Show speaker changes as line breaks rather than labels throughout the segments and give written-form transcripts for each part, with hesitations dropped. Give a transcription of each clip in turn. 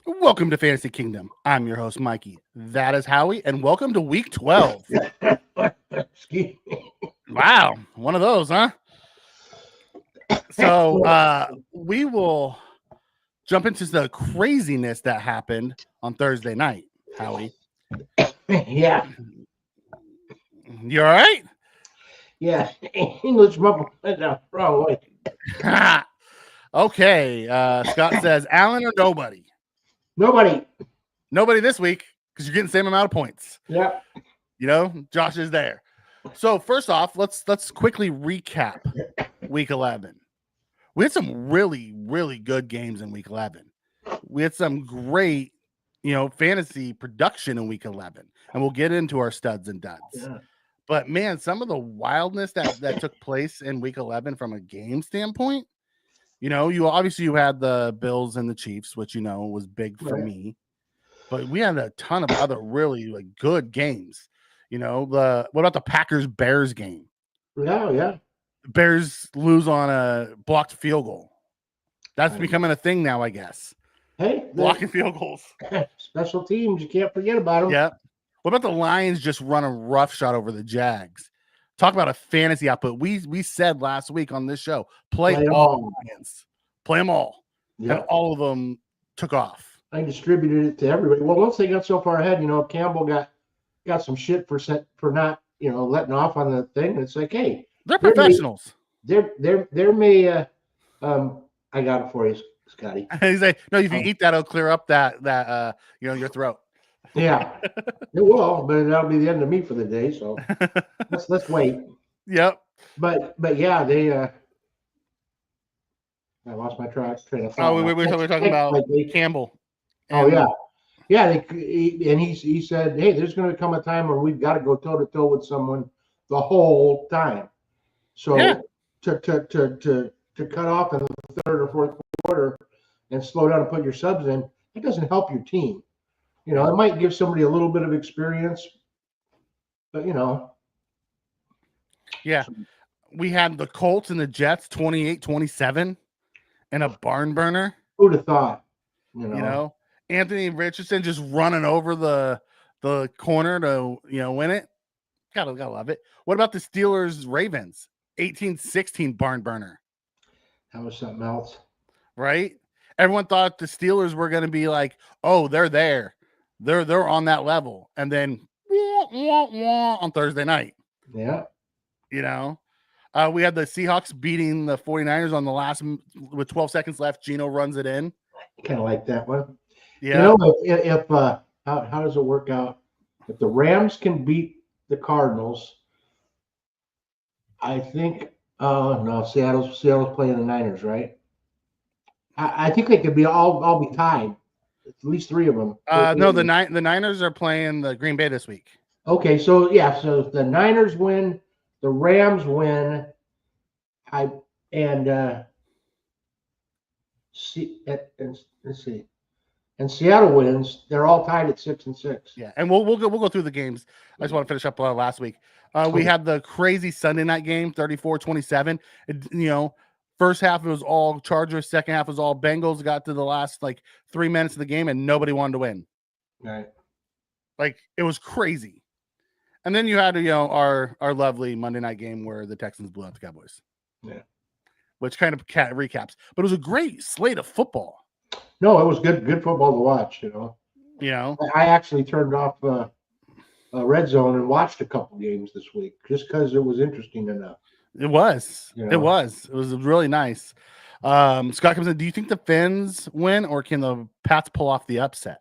Welcome to Fantasy Kingdom. I'm your host, Mikey. That is Howie, and welcome to week 12. Wow, one of those, huh? So we will jump into the craziness that happened on Thursday night, Howie.
Yeah.
You all right?
Yeah. English muffled the wrong way.
Okay. Scott says, Allen or nobody?
Nobody.
Nobody this week because you're getting the same amount of points.
Yep.
You know, Josh is there. So first off, let's quickly recap week 11. We had some really, really good games in week 11. We had some great, fantasy production in week 11, and we'll get into our studs and duds.
Yeah.
But man, some of the wildness that took place in week 11 from a game standpoint, you had the Bills and the Chiefs, which was big for me. But we had a ton of other really good games. What about the Packers-Bears game?
Yeah.
The Bears lose on a blocked field goal. That's becoming a thing now, I guess.
Hey,
blocking field goals.
Special teams, you can't forget about them.
Yeah. What about the Lions just run a rough shot over the Jags? Talk about a fantasy output. We said last week on this show, play all Lions. Play them all. Yep. And all of them took off.
I distributed it to everybody. Well, once they got so far ahead, Campbell got some shit for not, letting off on the thing. It's like, hey,
they're professionals.
There may I got it for you, Scotty.
He's like, no, if you eat that, it'll clear up that your throat.
Yeah, it will, but that'll be the end of me for the day. So let's wait.
Yep.
But yeah, they. I lost my train of thought.
Oh, we were talking about Campbell.
Oh yeah. He said, hey, there's going to come a time where we've got to go toe to toe with someone the whole time. So to cut off in the third or fourth quarter and slow down and put your subs in, it doesn't help your team. It might give somebody a little bit of experience, but
Yeah. We had the Colts and the Jets 28-27 and a barn burner.
Who'd have thought?
Anthony Richardson just running over the corner to win it. Gotta love it. What about the Steelers Ravens 18-16 barn burner?
That was something else,
right? Everyone thought the Steelers were going to be like, oh, they're there, they're on that level, and then on Thursday night, we had the Seahawks beating the 49ers on the last with 12 seconds left. Geno runs it in.
Kind of like that one.
Yeah.
If how does it work out? If the Rams can beat the Cardinals, I think. No, Seattle's playing the Niners, right? I think they could be all be tied. At least three of them.
No, the Niners are playing the Green Bay this week.
Okay, so so the Niners win, the Rams win, let's see. And Seattle wins. They're all tied at 6-6.
Yeah, and we'll go through the games. I just want to finish up last week. We had the crazy Sunday night game, 34-27. First half it was all Chargers. Second half was all Bengals. Got to the last 3 minutes of the game, and nobody wanted to win.
Right.
It was crazy. And then you had our lovely Monday night game where the Texans blew out the Cowboys.
Yeah.
Which kind of recaps, but it was a great slate of football.
No, it was good football to watch. I actually turned off Red Zone and watched a couple games this week just because it was interesting enough.
It was. It was really nice. Scott comes in. Do you think the Fins win, or can the Pats pull off the upset?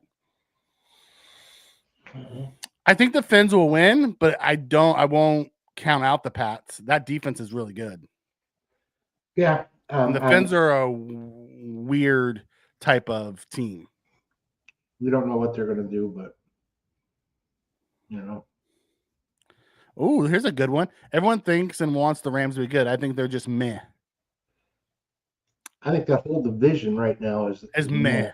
Mm-hmm. I think the Fins will win, but I won't count out the Pats. That defense is really good.
Yeah.
And the Fins are a weird type of team.
We don't know what they're going to do, but
Oh, here's a good one. Everyone thinks and wants the Rams to be good. I think they're just meh.
I think that whole division right now is
meh.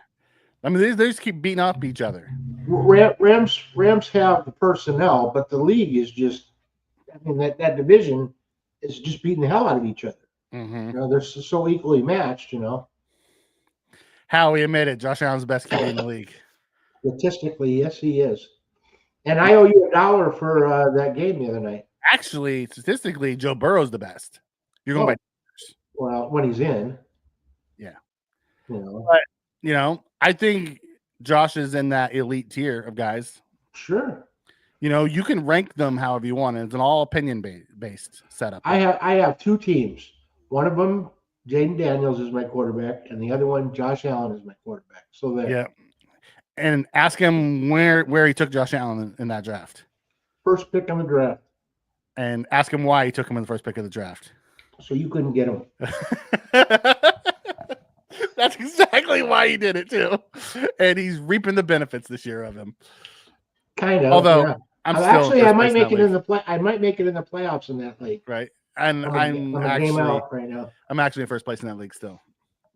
I mean, they just keep beating up each other.
Rams have the personnel, but the league is just. I mean, that division is just beating the hell out of each other.
Mm-hmm.
They're so equally matched.
Howie admitted Josh Allen's the best QB in the league.
Statistically, yes, he is. And I owe you $1 for that game the other night.
Actually, statistically, Joe Burrow's the best. You're going by
well when he's in.
Yeah.
But
I think Josh is in that elite tier of guys.
Sure.
You can rank them however you want. It's an all opinion based setup.
I have 2 teams. One of them, Jaden Daniels is my quarterback, and the other one, Josh Allen is my quarterback. So there.
Yeah. And ask him where he took Josh Allen in that draft.
First pick in the draft.
And ask him why he took him in the first pick of the draft.
So you couldn't get him.
That's exactly why he did it too. And he's reaping the benefits this year of him.
Kind of.
Although
yeah.
I
might make it in the I might make it in the playoffs in that league.
Right. And I'm
game out right now.
I'm actually in first place in that league still.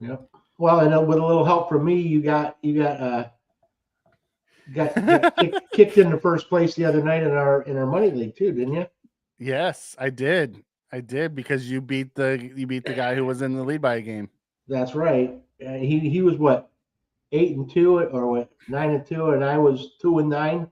Yep. Well, and with a little help from me, you got kicked into first place the other night in our money league too, didn't you?
Yes, I did. Because you beat the guy who was in the lead by a game.
That's right. He was what, 8-2 or what, 9-2, and I was 2-9.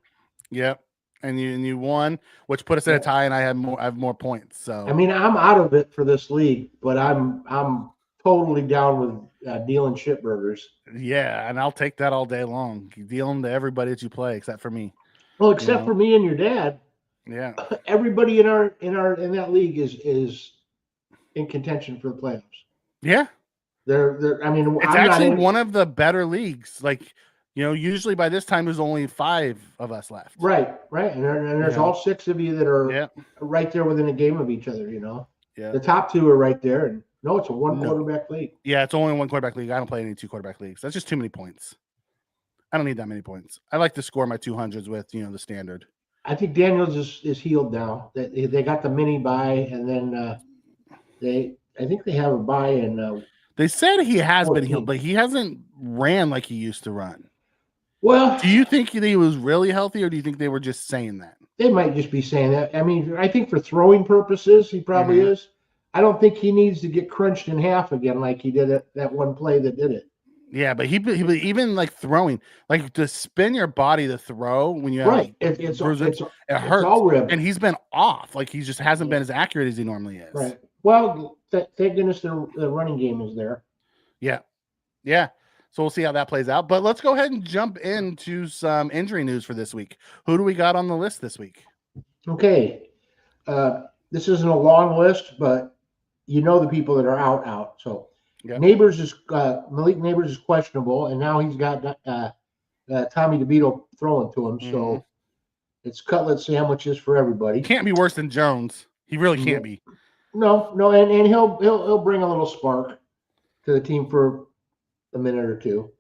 Yep. And you won, which put us in a tie, and I have more points. So
I mean, I'm out of it for this league, but I'm totally down with dealing shitburgers.
Yeah, and I'll take that all day long. You deal them to everybody that you play, except for me.
Well, except for me and your dad.
Yeah.
Everybody in that league is in contention for the playoffs.
Yeah.
They're I mean,
it's actually one of the better leagues. Like, usually by this time there's only 5 of us left.
Right. And there's all 6 of you that are right there within a game of each other.
Yeah.
The top 2 are right there, and no, it's a quarterback league.
Yeah, it's only one quarterback league. I don't play any 2 quarterback leagues. That's just too many points. I don't need that many points. I like to score my 200s with the standard.
I think Daniels is healed now. They got the mini bye, and then I think they have a bye in.
They said he has
14.
been healed, but he hasn't ran like he used to run.
Well,
do you think he was really healthy, or do you think they were just saying that?
They might just be saying that. I mean, I think for throwing purposes, he probably is. I don't think he needs to get crunched in half again like he did at that one play that did it.
Yeah, but he even like throwing, like to spin your body to throw when you have
it hurts.
It's all ribbed. And he's been off. Like he just hasn't been as accurate as he normally is.
Right. Well, thank goodness the running game is there.
Yeah. Yeah. So we'll see how that plays out. But let's go ahead and jump into some injury news for this week. Who do we got on the list this week?
Okay. This isn't a long list, but the people that are out. So Neighbors is Malik Neighbors is questionable, and now he's got Tommy DeVito throwing to him. So it's cutlet sandwiches for everybody.
Can't be worse than Jones. He really can't be.
No, and he'll bring a little spark to the team for a minute or two.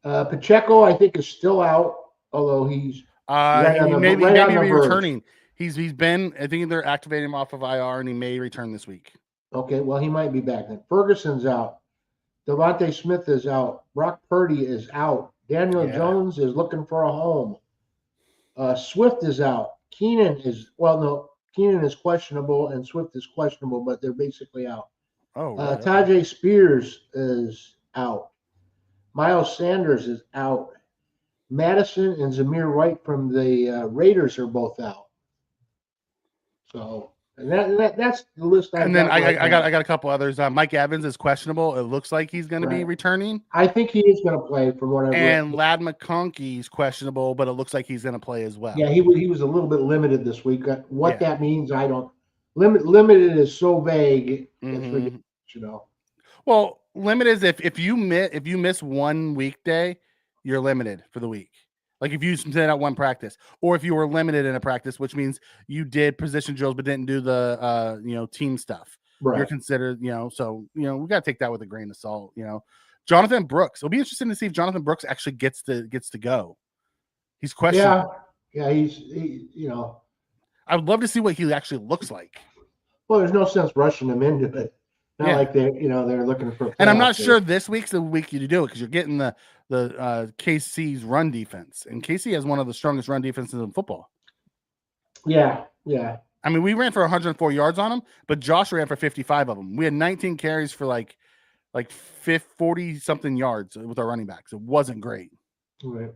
Pacheco, I think, is still out, although he's
he may be returning. He's been. I think they're activating him off of IR, and he may return this week.
Okay, well, he might be back then. Ferguson's out. Devontae Smith is out. Brock Purdy is out. Daniel Jones is looking for a home. Swift is out. Keenan is questionable, and Swift is questionable, but they're basically out. Tajay Spears is out. Miles Sanders is out. Madison and Zamir White from the Raiders are both out. So, and that's the list.
I got a couple others. Mike Evans is questionable. It looks like he's going to be returning.
I think he is going to play from what I've read.
And Ladd McConkey is questionable, but it looks like he's going to play as well.
Yeah, he was a little bit limited this week. What that means, I don't. Limited is so vague.
Well, limited is if you miss one weekday, you're limited for the week. Like if you sent out one practice, or if you were limited in a practice, which means you did position drills but didn't do the team stuff. Right. You're considered, so we got to take that with a grain of salt. Jonathan Brooks. It'll be interesting to see if Jonathan Brooks actually gets to go. He's questionable.
Yeah, he
I would love to see what he actually looks like.
Well, there's no sense rushing him into it. Not like they're looking for.
And I'm not sure this week's the week you do it because you're getting the KC's run defense, and KC has one of the strongest run defenses in football.
Yeah.
I mean, we ran for 104 yards on them, but Josh ran for 55 of them. We had 19 carries for like like 40 something yards with our running backs. It wasn't great.
Right.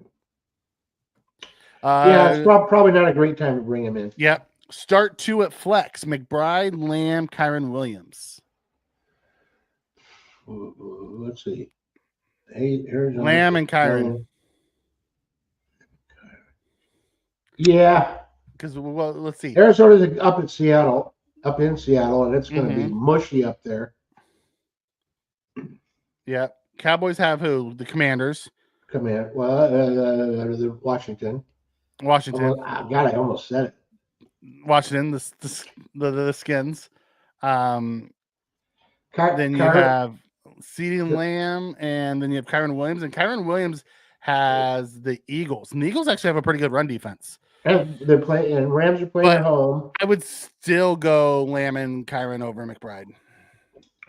Yeah, it's probably not a great time to bring him in.
Yep. Start 2 at flex. McBride, Lamb, Kyron Williams.
Let's see. Hey, Arizona.
Lamb and Kyron.
Yeah.
Because well, let's see.
Arizona's up in Seattle, and it's going to be mushy up there.
Yeah. Cowboys have who? The Commanders.
Well, the Washington.
Washington.
Oh, God, I almost said it.
Washington, the Skins. Then you have CeeDee Lamb, and then you have Kyron Williams. And Kyron Williams has the Eagles. And the Eagles actually have a pretty good run defense.
And they're playing, and Rams are playing at home.
I would still go Lamb and Kyron over McBride.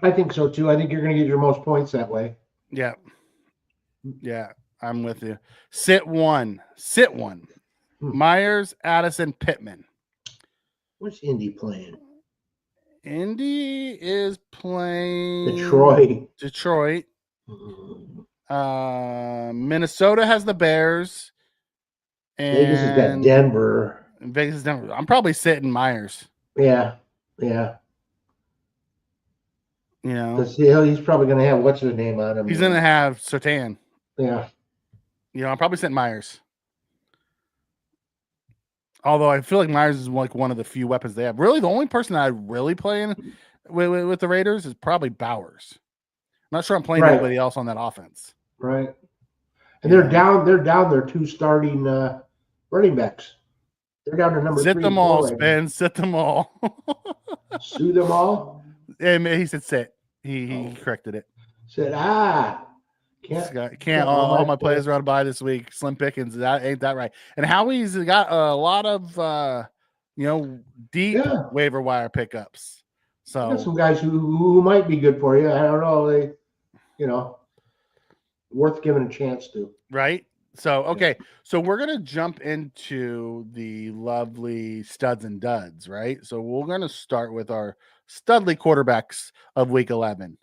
I think so too. I think you're going to get your most points that way.
Yeah. Yeah, I'm with you. Sit one. Myers, Addison, Pittman.
What's Indy playing?
Indy is playing
Detroit.
Minnesota has the Bears. And
Vegas has got Denver.
Vegas is Denver. I'm probably sitting Myers.
Yeah.
You know,
he's probably going to have what's his name on him.
He's going to have Surtain.
Yeah.
You know, I'm probably sitting Myers. Although I feel like Myers is like one of the few weapons they have. Really, the only person I really playing with the Raiders is probably Bowers. I'm not sure I'm playing anybody else on that offense.
Right. And they're down their 2 starting running backs. They're down to number 3.
Sit them all, Spin. Sit them all.
Sue them all?
And he said sit. He corrected it.
Said,
Can't all my players are on bye this week. Slim pickings. That ain't that right. And Howie's got a lot of deep waiver wire pickups. So
got some guys who might be good for you. I don't know. They, worth giving a chance to.
Right. So okay. So we're gonna jump into the lovely studs and duds, right? So we're gonna start with our studly quarterbacks of week 11.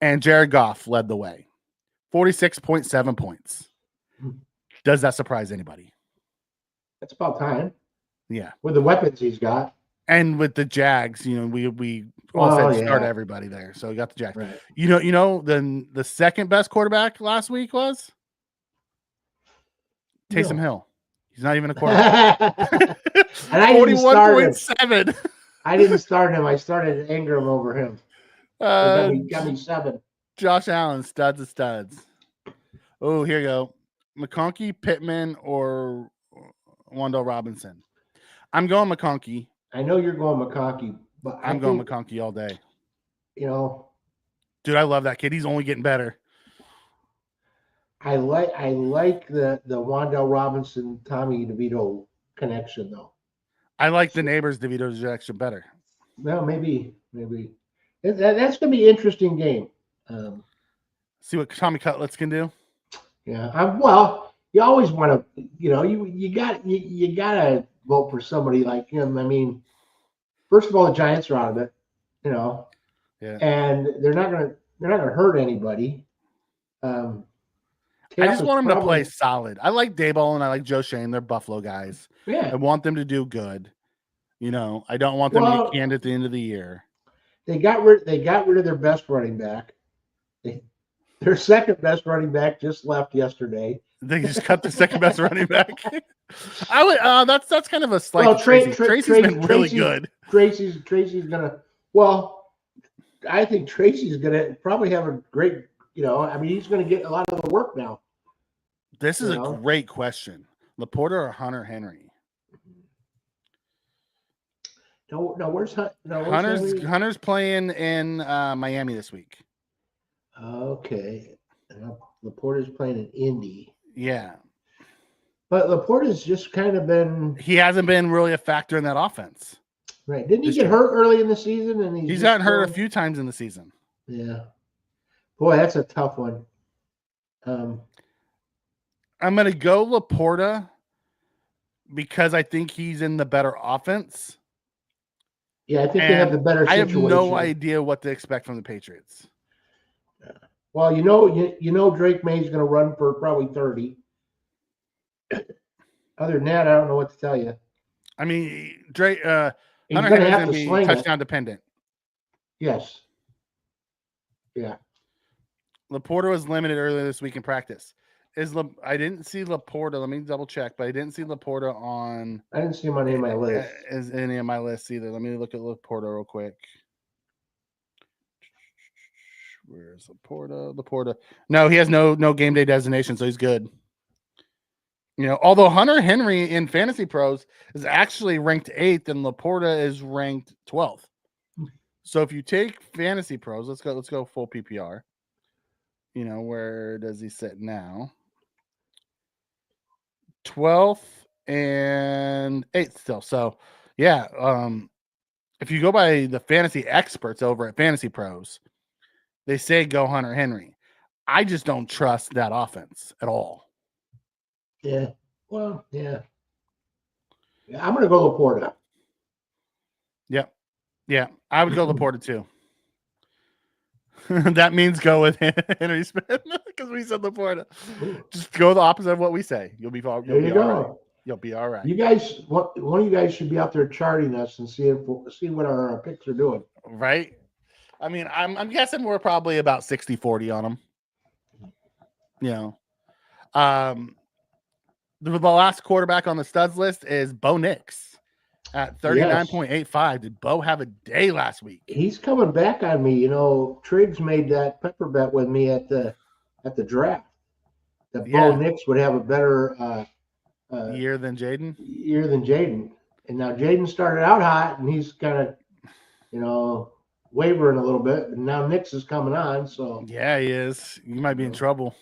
And Jared Goff led the way. 46.7 points. Does that surprise anybody?
It's about time.
Yeah.
With the weapons he's got.
And with the Jags, we all said start everybody there. So we got the Jags.
Right.
Then the second best quarterback last week was Taysom Hill. He's not even a quarterback.
And I
41.7.
I didn't start him. I started Ingram over him. Got me 7.
Josh Allen, studs of studs. Oh, here you go. McConkey, Pittman, or Wan'Dale Robinson. I'm going McConkey.
I know you're going McConkey, but
I'm going McConkey all day.
Dude,
I love that kid. He's only getting better.
I like the Wan'Dale Robinson Tommy DeVito connection though.
I like the neighbors DeVito connection better.
Well, maybe that's gonna be an interesting game.
See what Tommy Cutlets can do.
Yeah, well, you always want to, you gotta vote for somebody like him. I mean, first of all, the Giants are out of it,
Yeah.
And they're not gonna hurt anybody.
I just want them to play solid. I like Daboll and I like Joe Shane. They're Buffalo guys.
Yeah.
I want them to do good. I don't want them to get canned at the end of the year.
They got rid of their best running back. Their second best running back just left yesterday.
They just cut the second best running back. I would. That's kind of a slight. Well, Tracy's been really good.
Tracy's gonna. Well, I think Tracy's gonna probably have a great. He's gonna get a lot of the work now.
This is a great question. Laporta or Hunter Henry?
No, where's
Hunter's playing in Miami this week.
Okay. Laporta's playing in Indy.
Yeah.
But Laporta's just kind of been...
He hasn't been really a factor in that offense.
Right. Didn't he get hurt early in the season? And
he's gotten hurt a few times in the season.
Yeah. Boy, that's a tough one.
I'm going to go Laporta because I think he's in the better offense.
Yeah, I think they have the better situation.
I have no idea what to expect from the Patriots.
Well, you know Drake May's going to run for probably 30. Other than that, I don't know what to tell you.
I mean, Drake, Hunter
He's going to
Henry's
have
going to
to
be
sling
touchdown
it.
dependent.
Yes. Yeah.
Laporta was limited earlier this week in practice. I didn't see Laporta. Let me double check, but I didn't see Laporta on.
I didn't see him on any of my list.
Is any of my lists either. Let me look at Laporta real quick. Where's Laporta? Laporta. No, he has no game day designation, so he's good. You know, although Hunter Henry in Fantasy Pros is actually ranked 8th and Laporta is ranked 12th. So if you take Fantasy Pros, let's go full PPR. You know, where does he sit now? 12th and 8th still. So yeah, if you go by the fantasy experts over at Fantasy Pros, they say go Hunter Henry. I just don't trust that offense at all.
Yeah. Well, yeah. I'm going to go Laporta.
Yep. Yeah. I would go Laporta too. That means go with Henry Smith because we said Laporta. Just go the opposite of what we say. You'll be all right. You'll be all right.
You guys, one of you guys should be out there charting us and see what our picks are doing.
Right. I mean, I'm guessing we're probably about 60-40 on them. You know, the last quarterback on the studs list is Bo Nix at 39.85. Did Bo have a day last week?
He's coming back on me. You know, Triggs made that pepper bet with me at the draft that Bo Nix would have a better
year than Jaden.
And now Jaden started out hot, and he's kind of, you know, wavering a little bit. And now Nix is coming on, so
yeah, he is. You might be in trouble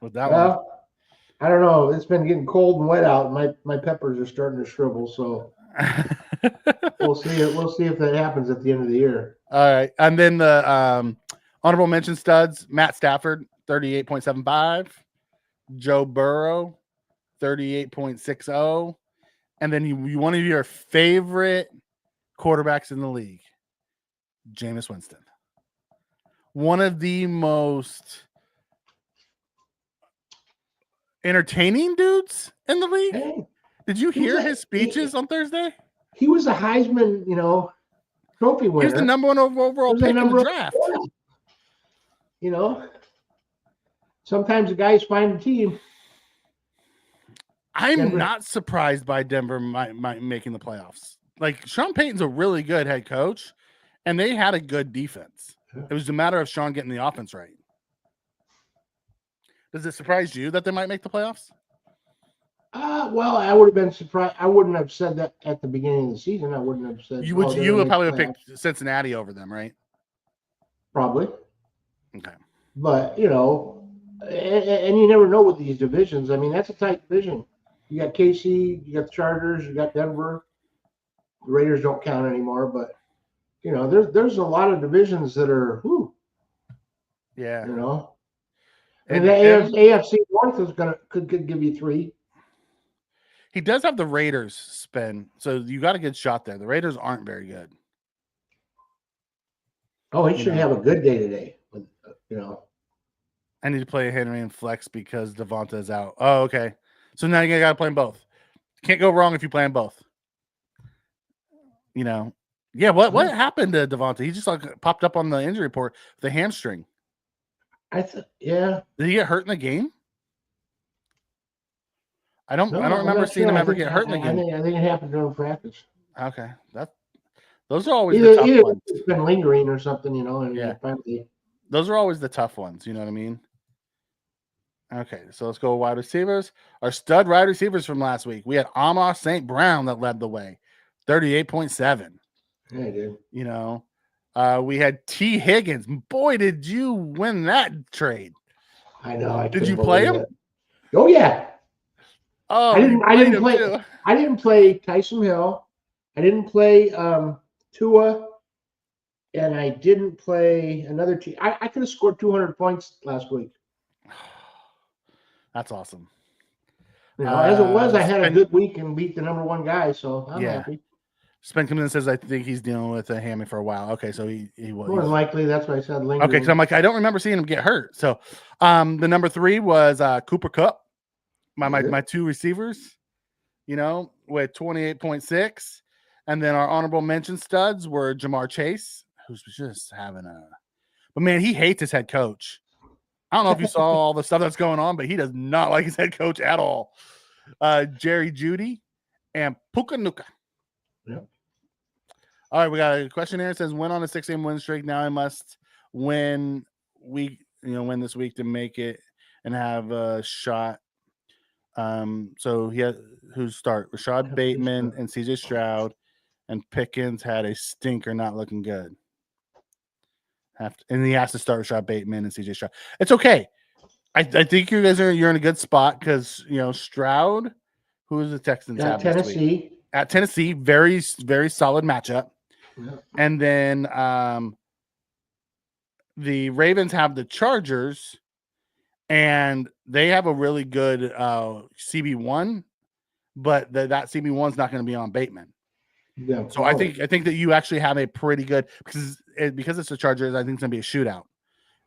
with that one.
I don't know. It's been getting cold and wet out. My peppers are starting to shrivel, so we'll see if that happens at the end of the year.
All right, and then the honorable mention studs: Matt Stafford, 38.75; Joe Burrow, 38.60; and then you one of your favorite quarterbacks in the league, Jameis Winston, one of the most entertaining dudes in the league. Hey, did you hear his speeches on Thursday?
He was a Heisman, trophy winner.
He was the number one overall pick in the draft.
You know, sometimes the guys find a team.
I'm not surprised by Denver making the playoffs. Like, Sean Payton's a really good head coach, and they had a good defense. It was a matter of Sean getting the offense right. Does it surprise you that they might make the playoffs?
Well, I would have been surprised. I wouldn't have said that at the beginning of the season. I wouldn't have said
you would probably have picked Cincinnati over them, right?
Probably.
Okay.
But and you never know with these divisions. I mean, that's a tight division. You got KC, you got the Chargers, you got Denver. The Raiders don't count anymore, but there's a lot of divisions that are
yeah.
And the AFC North could give you 3.
He does have the Raiders spin, so you got a good shot there. The Raiders aren't very good.
Oh, he should have a good day today.
I need to play Henry and flex because Devonta is out. Oh, okay. So now you got to play them both. Can't go wrong if you play them both. Yeah. What happened to Devonta? He just popped up on the injury report with a hamstring.
Yeah.
Did he get hurt in the game? I don't remember seeing him ever get hurt in the game.
I think it happened during practice.
Okay, those are always the tough ones.
It's been lingering or something, and finally.
Those are always the tough ones. You know what I mean? Okay, so let's go wide receivers. Our stud wide receivers from last week. We had Amon St. Brown that led the way, 38.7.
Yeah, dude.
We had T. Higgins. Boy, did you win that trade!
I know.
Did you play him?
Oh yeah.
Oh,
I didn't play Taysom Hill. I didn't play Tua, and I didn't play another team. I could have scored 200 points last week.
That's awesome.
As it was, I had a good week and beat the number 1 guy, so I'm happy.
Spen comes in and says, I think he's dealing with a hammy for a while. Okay, so he
More
was
than likely, that's why I said lingering.
okay. So I'm like, I don't remember seeing him get hurt. So the number 3 was Cooper Kupp, my 2 receivers, with 28.6. And then our honorable mention studs were Jamar Chase, who's just having but man, he hates his head coach. I don't know if you saw all the stuff that's going on, but he does not like his head coach at all. Jerry Jeudy and Puka Nuka.
Yep.
All right, we got a question here. It says, win on a 6-game win streak. Now I must win this week to make it and have a shot. So he had who's start? Rashad Bateman and CJ Stroud, and Pickens had a stinker, not looking good. And he has to start Rashad Bateman and CJ Stroud. It's okay. I think you guys you're in a good spot because Stroud, who is the Texans have
Tennessee.
this week? At Tennessee, very, very solid matchup.
Yeah.
And then the Ravens have the Chargers, and they have a really good CB1, but that CB1 is not going to be on Bateman.
Yeah.
So I think that you actually have a pretty good because it's the Chargers. I think it's going to be a shootout,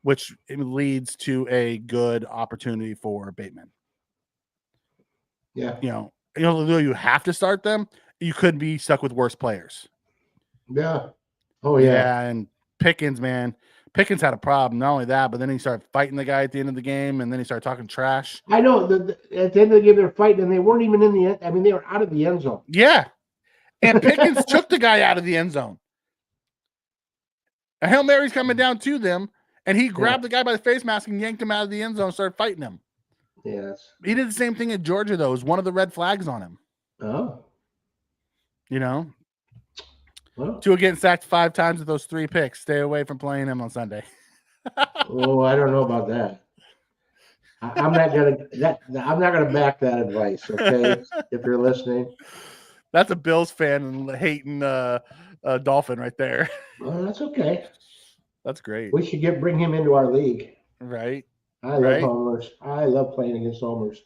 which leads to a good opportunity for Bateman.
Yeah.
Though you have to start them, you could be stuck with worse players.
Yeah. Oh yeah.
Yeah, and Pickens, man. Pickens had a problem. Not only that, but then he started fighting the guy at the end of the game, and then he started talking trash.
I know. At the end of the game, they're fighting, and they weren't even in the end. I mean, they were out of the end zone.
Yeah. And Pickens took the guy out of the end zone. A Hail Mary's coming down to them, and he grabbed the guy by the face mask and yanked him out of the end zone and started fighting him.
Yes.
He did the same thing at Georgia, though. It was one of the red flags on him.
Oh.
Well, Tua getting sacked 5 times with those 3 picks. Stay away from playing him on Sunday.
Oh, I don't know about that. I'm not gonna back that advice. Okay, if you're listening,
that's a Bills fan and hating Dolphin right there.
Well, that's okay.
That's great.
We should bring him into our league.
Right.
I love homers. I love playing against homers.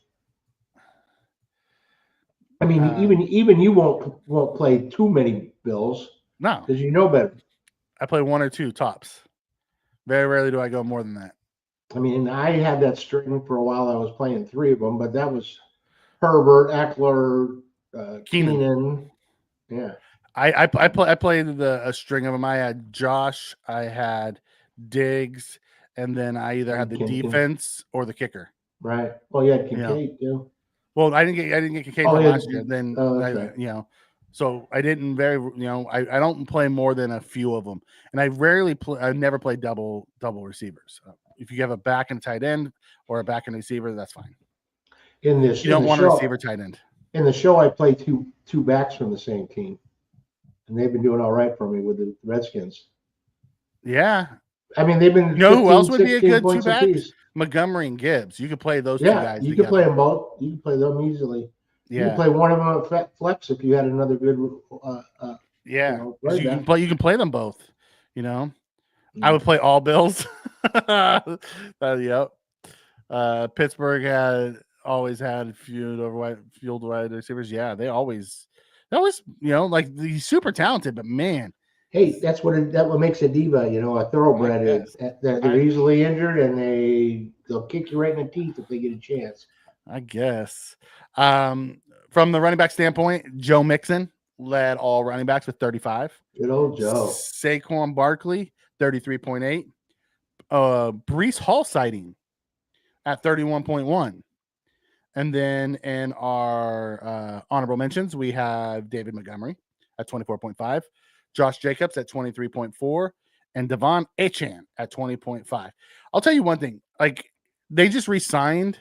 I mean, even you won't play too many Bills.
No,
because you know better.
I play 1 or 2 tops. Very rarely do I go more than that.
I mean, I had that string for a while. I was playing 3 of them, but that was Herbert, Eckler, Keenan. Yeah,
I played a string of them. I had Josh, I had Diggs, and then I either had the defense or the kicker.
Right. Well, you had Kincaid too.
Well, I didn't get Kincaid last year. Then so I didn't I don't play more than a few of them, and I never play double receivers. If you have a back and tight end or a back and receiver, that's fine. You don't want a receiver tight end.
In the show, I play two backs from the same team, and they've been doing all right for me with the Redskins.
Yeah,
I mean they've been.
Who else would be a good 2 backs? Montgomery and Gibbs. You could play those 2 guys.
You could play them both. You can play them easily. Yeah. You can play one of them at flex if you had another good.
You can play them both. I would play all Bills. Yep. Pittsburgh always had field wide receivers. Yeah, they always, like he's super talented, but man.
Hey, that's what makes a diva, a thoroughbred is. They're easily injured and they'll kick you right in the teeth if they get a chance.
I guess. From the running back standpoint, Joe Mixon led all running backs with 35.
Good old Joe.
Saquon Barkley, 33.8. Breece Hall sighting at 31.1. And then in our honorable mentions, we have David Montgomery at 24.5. Josh Jacobs at 23.4, and Devon Achane at 20.5. I'll tell you one thing. Like, they just re-signed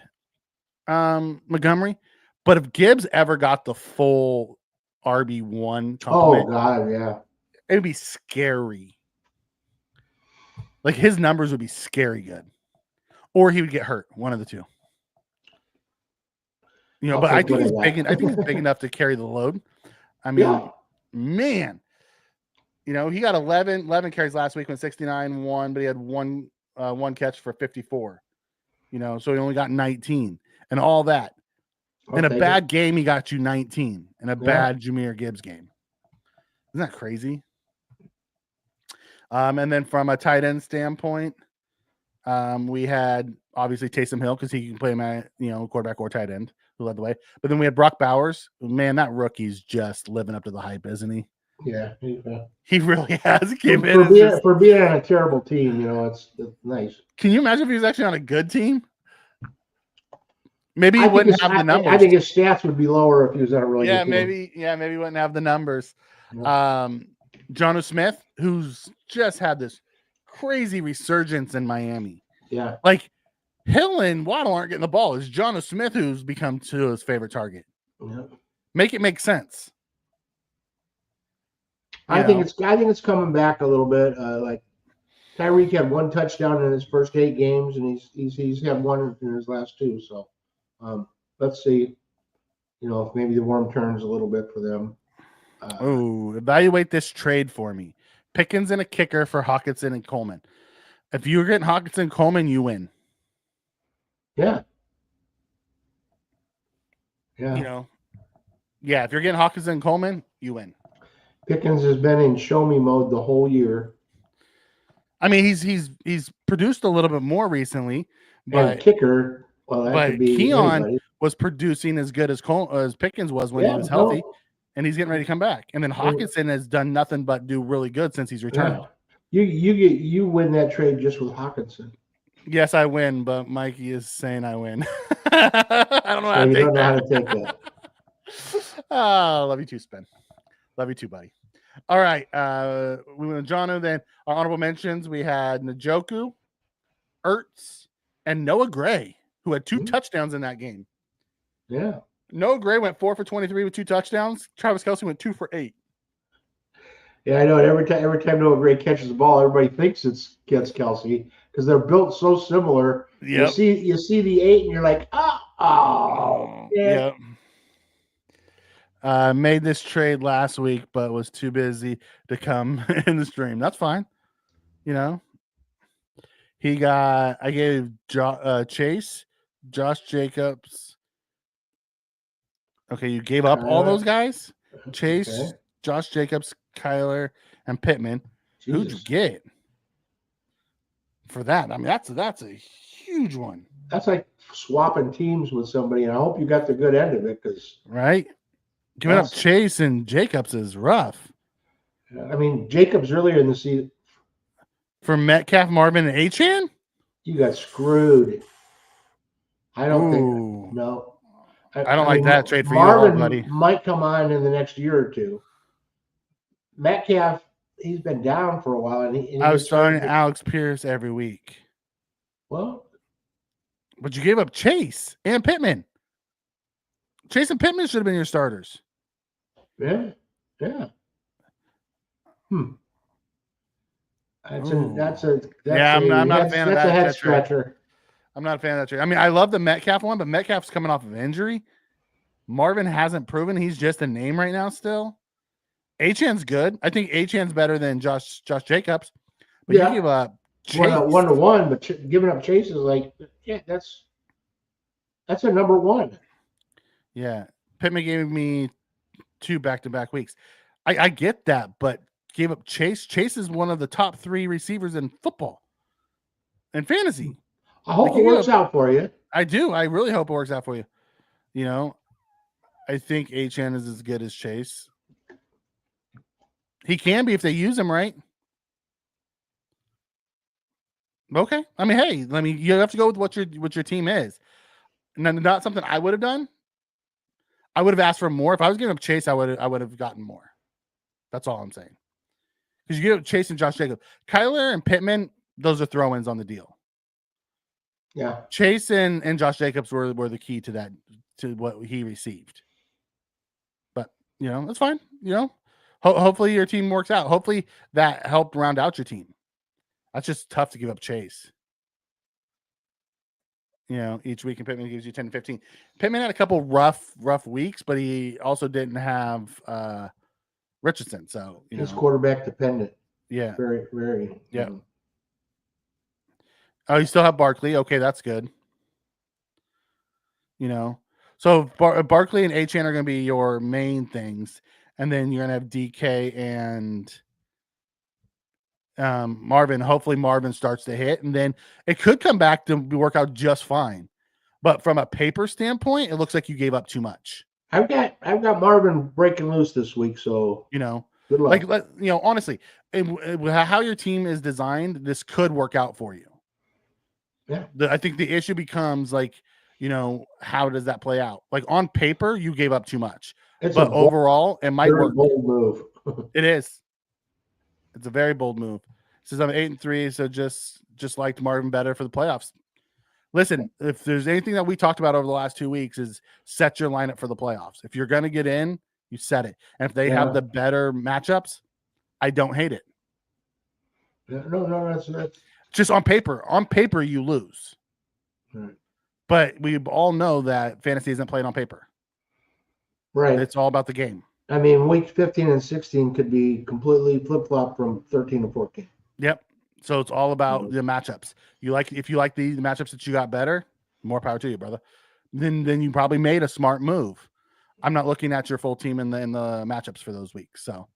Montgomery, but if Gibbs ever got the full RB1 compliment,
oh, God, yeah.
It would be scary. Like, his numbers would be scary good. Or he would get hurt, one of the two. But I think he's big enough to carry the load. I mean, man. He got 11 carries last week when 69 won, but he had one catch for 54. So he only got 19 and all that. In a bad game, he got you 19 in a bad Jahmyr Gibbs game. Isn't that crazy? And then from a tight end standpoint, we had obviously Taysom Hill because he can play him at quarterback or tight end, who led the way. But then we had Brock Bowers. Man, that rookie's just living up to the hype, isn't he?
Yeah,
he really has.
For being on a terrible team, it's nice.
Can you imagine if he was actually on a good team? Maybe he wouldn't have the numbers.
I think his stats would be lower if he was on a really good
team. Maybe he wouldn't have the numbers. Yep. Jonnu Smith, who's just had this crazy resurgence in Miami.
Yeah.
Like Hill and Waddle aren't getting the ball. It's Jonnu Smith who's become his favorite target.
Yeah.
Make it make sense.
I think it's coming back a little bit. Like Tyreek had 1 touchdown in his first 8 games, and he's had 1 in his last 2. So let's see, if maybe the worm turns a little bit for them.
Evaluate this trade for me. Pickens and a kicker for Hockenson and Coleman. If you're getting Hockenson and Coleman, you win.
Yeah.
Yeah. If you're getting Hockenson and Coleman, you win.
Pickens has been in show me mode the whole year.
I mean, he's produced a little bit more recently, but
and kicker. Well, that could be
Keon
anybody.
Was producing as good as Pickens was when he was healthy, and he's getting ready to come back. And then Hockenson has done nothing but do really good since he's returned.
Yeah. You win that trade just with Hockenson.
Yes, I win, but Mikey is saying I win. I don't know how to take that. Love you too, Spen. Love you too, buddy. All right. We went with Jonnu. Then our honorable mentions, we had Njoku, Ertz, and Noah Gray, who had 2 touchdowns in that game.
Yeah.
Noah Gray went 4 for 23 with 2 touchdowns. Travis Kelce went 2 for 8.
Yeah, I know. Every time Noah Gray catches the ball, everybody thinks it's against Kelce because they're built so similar.
Yep.
You see the 8 and you're like, oh.
Yeah. Made this trade last week, but was too busy to come in the stream. That's fine. I gave Chase, Josh Jacobs. Okay, you gave up all those guys? Chase, Josh Jacobs, Kyler, and Pittman. Jesus. Who'd you get for that? I mean, that's a huge one.
That's like swapping teams with somebody, and I hope you got the good end of it, because
right. Giving up Chase and Jacobs is rough.
I mean, Jacobs earlier in the season.
For Metcalf, Marvin, and Achane?
You got screwed. I don't think. No.
I don't like that trade for
Marvin
you, buddy.
Might come on in the next year or 2. Metcalf, he's been down for a while. And
I was starting Alex Pierce every week.
Well.
But you gave up Chase and Pittman. Chase and Pittman should have been your starters.
Yeah.
I'm
not a fan
of that.
That's a head scratcher.
I'm not a fan of that trade. I mean, I love the Metcalf one, but Metcalf's coming off of injury. Marvin hasn't proven he's just a name right now still. Achane's good. I think Achane's better than Josh Jacobs. But you give up Chase.
1-to-1, but giving up Chase is like, that's a number 1.
Yeah. Pittman gave me 2 back-to-back weeks. I get that, but gave up Chase. Chase is one of the top 3 receivers in football and fantasy.
I hope it works out for you.
I do. I really hope it works out for you. I think Achane is as good as Chase. He can be if they use him right. Okay. I mean, you have to go with what your team is. And not something I would have done. I would have asked for more. If I was giving up Chase, I would have gotten more. That's all I'm saying. Because you give up Chase and Josh Jacobs. Kyler and Pittman, those are throw-ins on the deal.
Yeah.
Chase and Josh Jacobs were the key to that, to what he received. But, that's fine. Hopefully your team works out. Hopefully that helped round out your team. That's just tough to give up Chase. Each week, and Pittman gives you 10 to 15. Pittman had a couple rough weeks, but he also didn't have Richardson. So,
he's quarterback dependent.
Yeah.
Very, very.
Yeah. Oh, you still have Barkley. Okay, that's good. So Barkley and Achane are going to be your main things. and then you're gonna have DK and Marvin. Hopefully Marvin starts to hit, and then it could come back to work out just fine. But from a paper standpoint, it looks like you gave up too much.
I've got Marvin breaking loose this week, so
You know,
good luck.
like honestly, how your team is designed, this could work out for you.
Yeah.
I think the issue becomes like, how does that play out? Like on paper, you gave up too much, but overall, it might work.
Bold move.
It is. It's a very bold move. It says I'm 8-3, so just liked Marvin better for the playoffs. Listen, if there's anything that we talked about over the last 2 weeks is set your lineup for the playoffs. If you're going to get in, you set it. And if they have the better matchups, I don't hate it.
No, that's
just on paper. On paper, you lose.
Right.
But we all know that fantasy isn't played on paper.
Right.
It's all about the game.
I mean, week 15 and 16 could be completely flip-flop from 13 to 14.
Yep. So it's all about the matchups. If you like the matchups that you got better, more power to you, brother. Then you probably made a smart move. I'm not looking at your full team in the matchups for those weeks. So,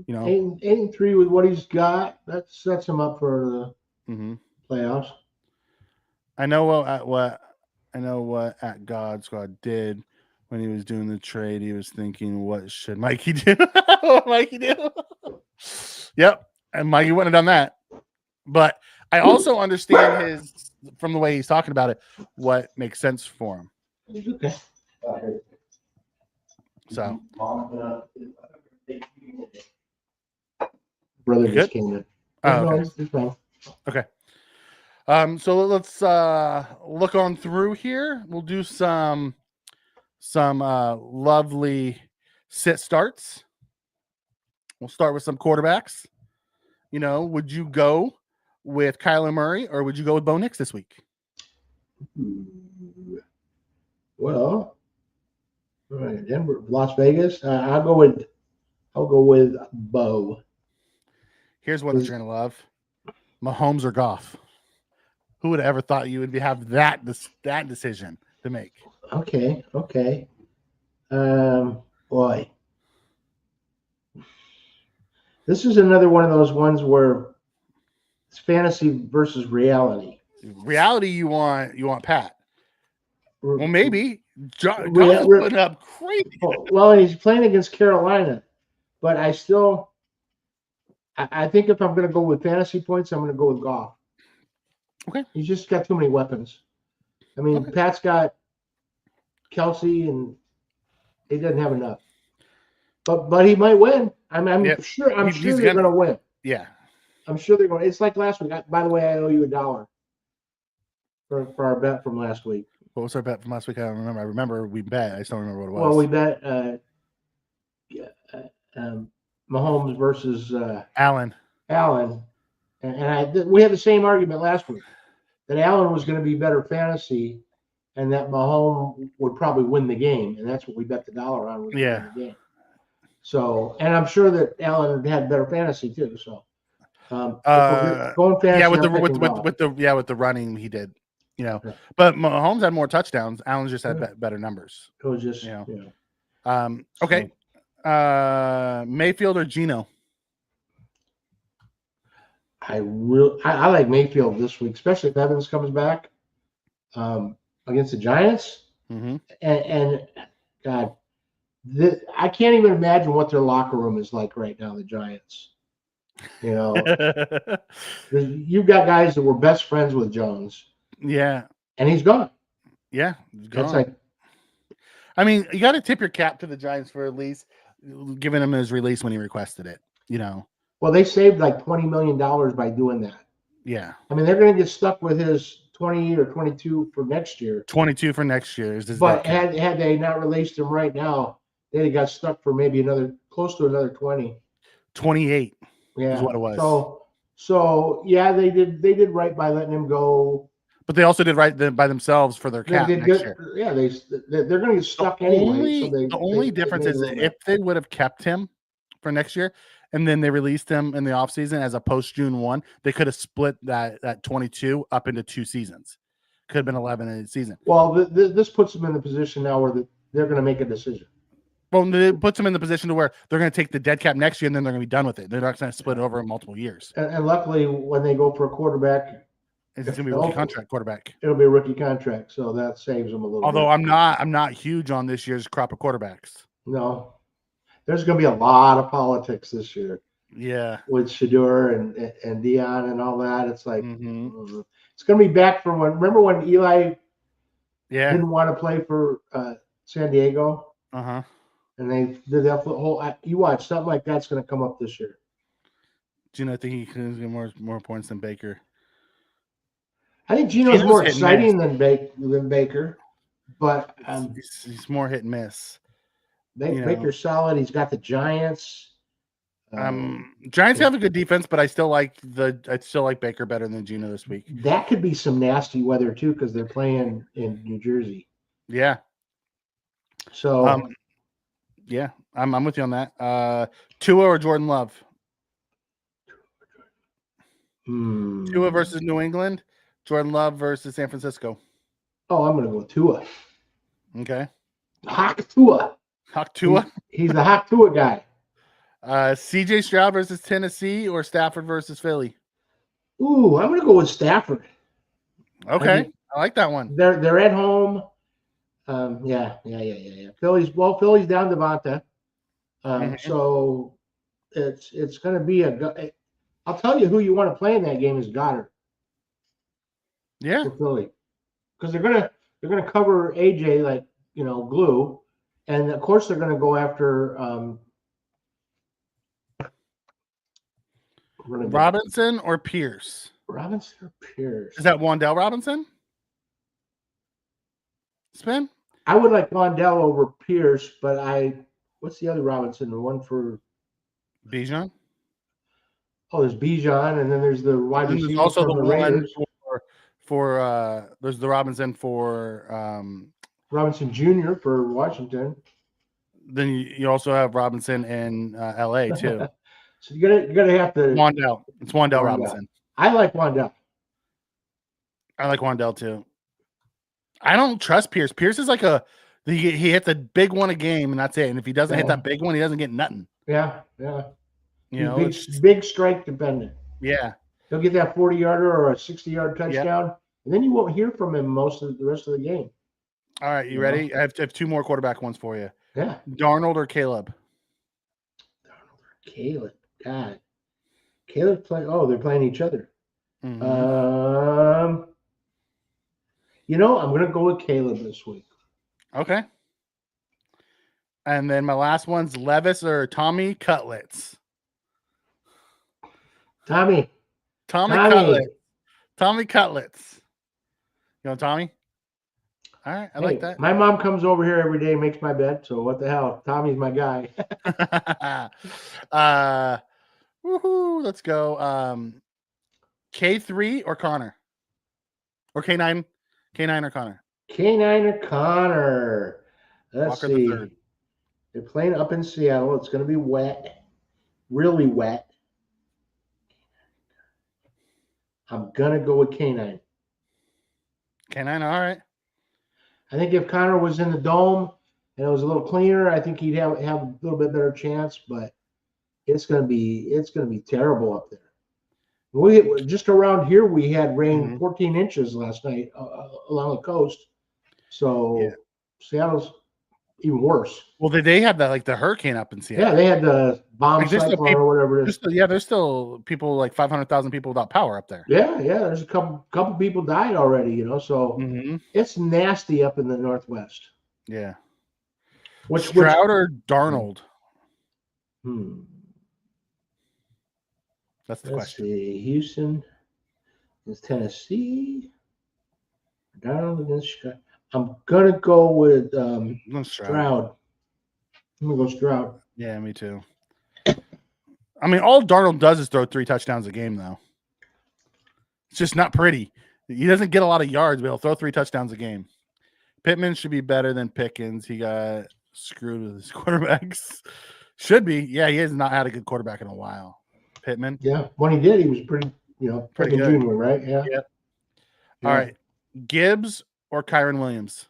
8-3 with what he's got, that sets him up for the playoffs.
I know what at God Squad did when he was doing the trade. He was thinking, what should Mikey do? What Mikey do? Yep. And Mikey wouldn't have done that. But I also understand from the way he's talking about it, what makes sense for him.
Okay.
So,
brother just came in.
Okay. Okay. So let's look on through here. We'll do some lovely sit starts. We'll start with some quarterbacks. Would you go with Kyler Murray or would you go with Bo Nix this week?
Well, right, Denver, Las Vegas. I'll go with Bo.
Here's one that you're gonna love: Mahomes or Goff. Who would have ever thought you would have that decision to make?
Okay. Boy, this is another one of those ones where it's fantasy versus reality.
Reality, you want Pat. Well, maybe John putting up crazy.
Well, he's playing against Carolina, but I think if I'm going to go with fantasy points, I'm going to go with Goff.
Okay.
He's just got too many weapons. I mean, Pat's got Kelsey, and he doesn't have enough. But he might win. I'm sure they're going to win.
Yeah.
I'm sure they're going. It's like last week. By the way, I owe you $1 for our bet from last week.
What was our bet from last week? I don't remember. I remember we bet. I just don't remember what it was.
Well, we bet Mahomes versus
Allen.
And we had the same argument last week that Allen was going to be better fantasy, and that Mahomes would probably win the game, and that's what we bet the $1 on. Was win the game. So, and I'm sure that Allen had better fantasy too. So, going fantasy,
with the running he did, but Mahomes had more touchdowns. Allen just had better numbers.
It was just
okay. Mayfield or Geno?
I like Mayfield this week, especially if Evans comes back against the Giants.
Mm-hmm.
And God, I can't even imagine what their locker room is like right now. The Giants, you've got guys that were best friends with Jones.
Yeah,
and he's gone.
Yeah, he's gone.
It's like,
I mean, you got to tip your cap to the Giants for at least giving him his release when he requested it.
Well, they saved like $20 million by doing that.
Yeah.
I mean, they're going to get stuck with his 20 or 22 for next year.
22 for next year.
But had they not released him right now, they'd have got stuck for maybe close to another 20.
28
is
what it was.
So yeah, they did right by letting him go.
But they also did right by themselves for their cap next year.
Yeah, they're going to get stuck anyway.
The only difference is if they would have kept him for next year and then they released him in the offseason as a post-June 1, they could have split that 22 up into 2 seasons. Could have been 11 in a season.
Well, this puts them in the position now where they're going to make a decision.
Well, it puts them in the position to where they're going to take the dead cap next year, and then they're going to be done with it. They're not going to split it over in multiple years.
And luckily, when they go for a quarterback,
It's going to be a rookie contract quarterback.
It'll be a rookie contract, so that saves them a little.
Although
bit.
I'm not huge on this year's crop of quarterbacks.
No, there's going to be a lot of politics this year.
Yeah,
with Shedeur and Dion and all that, it's like it's going to be back from when. Remember when Eli didn't want to play for San Diego?
And
they did that whole. You watch something like that's going to come up this year.
Gino, I think he can get more points than Baker.
I think Gino's more exciting than Baker, but
he's more hit and miss.
Baker's solid. He's got the Giants.
Giants have a good defense, but I still like Baker better than Gino this week.
That could be some nasty weather too, because they're playing in New Jersey.
Yeah.
So
yeah, I'm with you on that. Tua or Jordan Love? Tua versus New England, Jordan Love versus San Francisco.
Oh, I'm going to go Tua.
Okay.
Hawk Tua. He's the Hawk Tua guy.
CJ Stroud versus Tennessee or Stafford versus Philly?
Ooh, I'm going to go with Stafford.
Okay. I like that one.
They're at home. Yeah. Philly's down Devonta. So it's going to be I'll tell you who you want to play in that game is Goddard.
Yeah.
For Philly. Because they're going to cover AJ like, glue. And of course they're going to go after
Robinson or Pierce?
Robinson or Pierce?
Is that Wan'Dale Robinson? Spin?
I would like Wan'Dale over Pierce, but what's the other Robinson? The one for
Bijan?
Oh, there's Bijan, and then there's the wide receiver.
There's also the one
Raiders.
for there's the Robinson for
Robinson Jr. for Washington.
Then you also have Robinson in LA too.
So you're gonna have to
Wan'Dale. It's Wan'Dale Robinson.
I like Wan'Dale.
I like Wan'Dale too. I don't trust Pierce. Pierce is like he hits a big one a game and that's it. And if he doesn't hit that big one, he doesn't get nothing.
Yeah. Big strike dependent.
Yeah.
He'll get that 40-yarder or a 60-yard touchdown, and then you won't hear from him most of the rest of the game.
All right, you ready? I have two more quarterback ones for you.
Yeah.
Darnold or Caleb?
Caleb. God. Caleb playing. Oh, they're playing each other.
Mm-hmm.
I'm going to go with Caleb this week.
Okay. And then my last one's Levis or Tommy Cutlets.
Tommy
Cutlets. Tommy Cutlets. You know Tommy? All right, I like that.
My mom comes over here every day and makes my bed, so what the hell? Tommy's my guy.
Woohoo! Let's go. K3 or Connor? Or K9? K9 or Connor?
K9 or Connor. Let's
Walker
see.
the third.
They're playing up in Seattle. It's going to be wet, really wet. I'm going to go with K9.
K9, all right.
I think if Connor was in the dome and it was a little cleaner, I think he'd have a little bit better chance, but it's going to be terrible up there. We just around here we had rain 14 inches last night along the coast. So Seattle's even worse.
Well, they had that like the hurricane up in Seattle.
Yeah, they had the bomb cyclone or whatever it is.
There's still people like 500,000 people without power up there.
Yeah. There's a couple people died already, so it's nasty up in the Northwest.
Yeah. Stroud or Darnold? That's the question.
See. Houston against Tennessee. Darnold against Chicago. I'm gonna go with Stroud. I'm gonna go Stroud.
Yeah, me too. I mean, all Darnold does is throw 3 touchdowns a game, though. It's just not pretty. He doesn't get a lot of yards, but he'll throw 3 touchdowns a game. Pittman should be better than Pickens. He got screwed with his quarterbacks. Should be. Yeah, he has not had a good quarterback in a while. Pittman.
Yeah, when he did, he was pretty good. Junior, right? Yeah.
All right. Gibbs or Kyron Williams?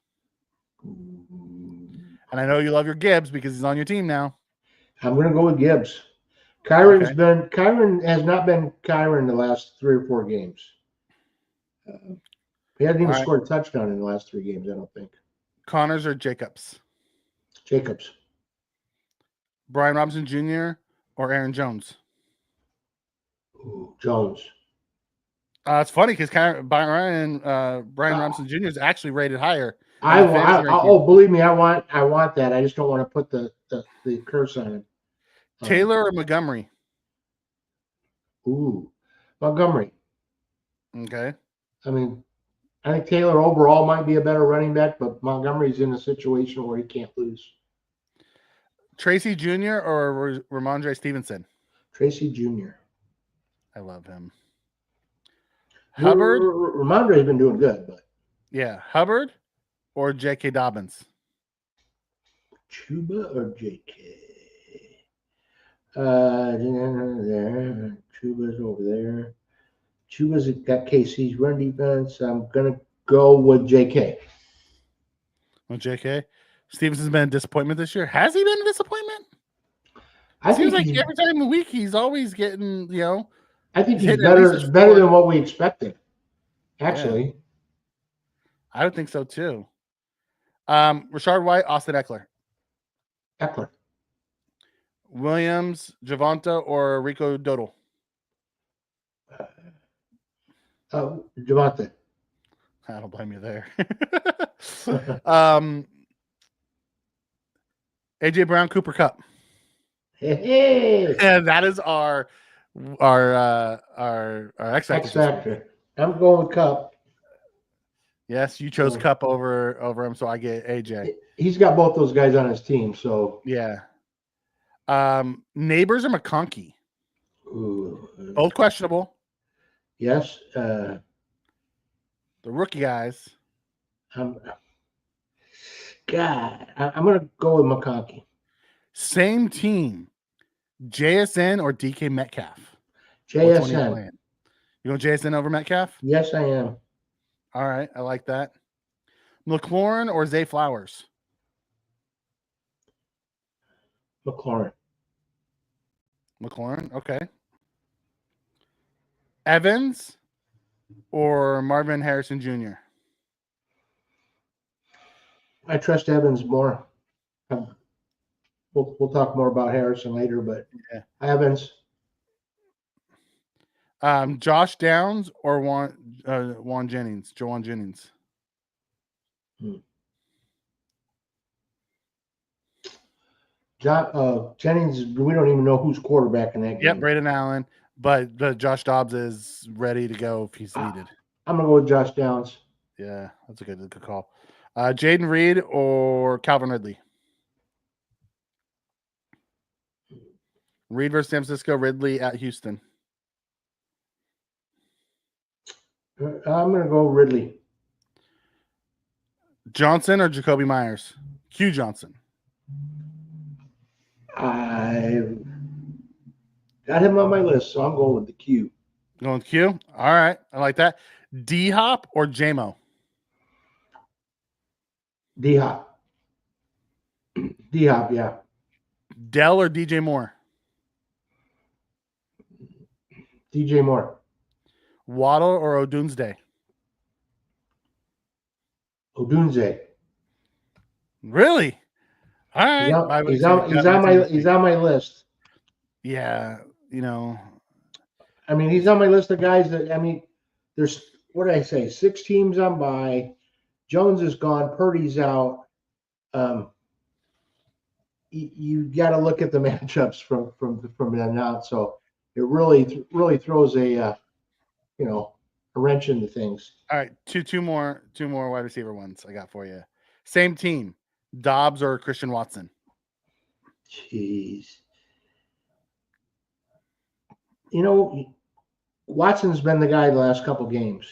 And I know you love your Gibbs because he's on your team now.
I'm going to go with Gibbs. Kyren has not been Kyren the last 3 or 4 games. He hasn't even scored a touchdown in the last 3 games, I don't think.
Connors or Jacobs?
Jacobs.
Brian Robinson Jr. or Aaron Jones?
Ooh, Jones.
It's funny because Brian Robinson Jr. is actually rated higher.
Believe me, I want that. I just don't want to put the curse on it.
Taylor or Montgomery?
Ooh, Montgomery.
Okay.
I mean, I think Taylor overall might be a better running back, but Montgomery's in a situation where he can't lose.
Tracy Jr. or Ramondre Stevenson?
Tracy Jr.
I love him.
Hubbard. Ramondre's been doing good, but
yeah, Hubbard or J.K. Dobbins?
Chuba or J.K. There. Chuba's over there. Chuba's got KC's run defense. I'm gonna go with J.K.
Well, J.K. Stevenson's been a disappointment this year. Has he been a disappointment?
I
Seems
think
like every time in the week he's always getting,
I think he's better than what we expected. Actually,
yeah. I would think so too. Rashard White, Austin Eckler. Williams, Javonte, or Rico Dowdle?
Javonte.
I don't blame you there. AJ Brown, Cooper Kupp.
Hey.
And that is our X Factor.
I'm going with Kupp.
Yes, you chose Kupp over him, so I get AJ.
He's got both those guys on his team, so
yeah. Neighbors or McConkey?
Ooh.
Both questionable.
Yes.
The rookie guys.
I'm going to go with McConkey.
Same team. JSN or DK Metcalf?
JSN.
You going JSN over Metcalf?
Yes, I am.
All right. I like that. McLaurin or Zay Flowers?
McLaurin.
Okay. Evans or Marvin Harrison Jr.?
I trust Evans more. We'll talk more about Harrison later, but
yeah.
Evans.
Josh Downs or Juwan Jennings? Juwan Jennings.
Jennings, we don't even know who's quarterback in that game.
Yep, Braden Allen, but Josh Dobbs is ready to go if he's needed.
I'm going to go with Josh Downs.
Yeah, that's a good call. Jaden Reed or Calvin Ridley? Reed versus San Francisco, Ridley at Houston.
I'm going to go Ridley.
Johnson or Jacoby Myers? Q Johnson.
I got him on my list, so I'm going with the Q.
Going with Q? All right. I like that. D-Hop or J-Mo?
D-Hop. D-Hop, yeah.
Dell or DJ Moore?
DJ Moore.
Waddle or Odunze?
Odunze.
Really? All right.
He's on my list.
Yeah,
I mean, he's on my list of guys that, there's, what did I say? 6 teams on by. Jones is gone. Purdy's out. You got to look at the matchups from then out. So it really throws a wrench into things.
All right, two more wide receiver ones I got for you. Same team, Dobbs or Christian Watson?
Jeez. Watson's been the guy the last couple games.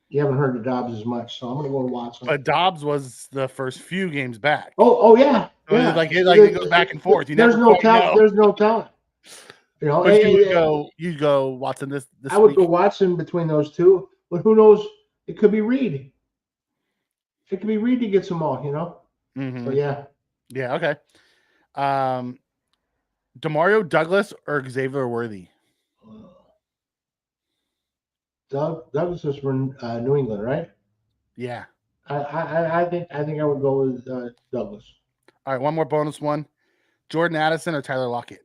You haven't heard of Dobbs as much, so I'm going to go to Watson.
But Dobbs was the first few games back.
Oh yeah.
So yeah. It goes back and forth.
There's no talent. There's no talent.
You go Watson this
I would go Watson between those two, but who knows? It could be Reed. It could be Reed to get some all,
Mm-hmm.
So yeah.
Yeah. Okay. Demario Douglas or Xavier Worthy?
Douglas is from New England, right?
Yeah.
I think I would go with Douglas.
All right. One more bonus one. Jordan Addison or Tyler Lockett?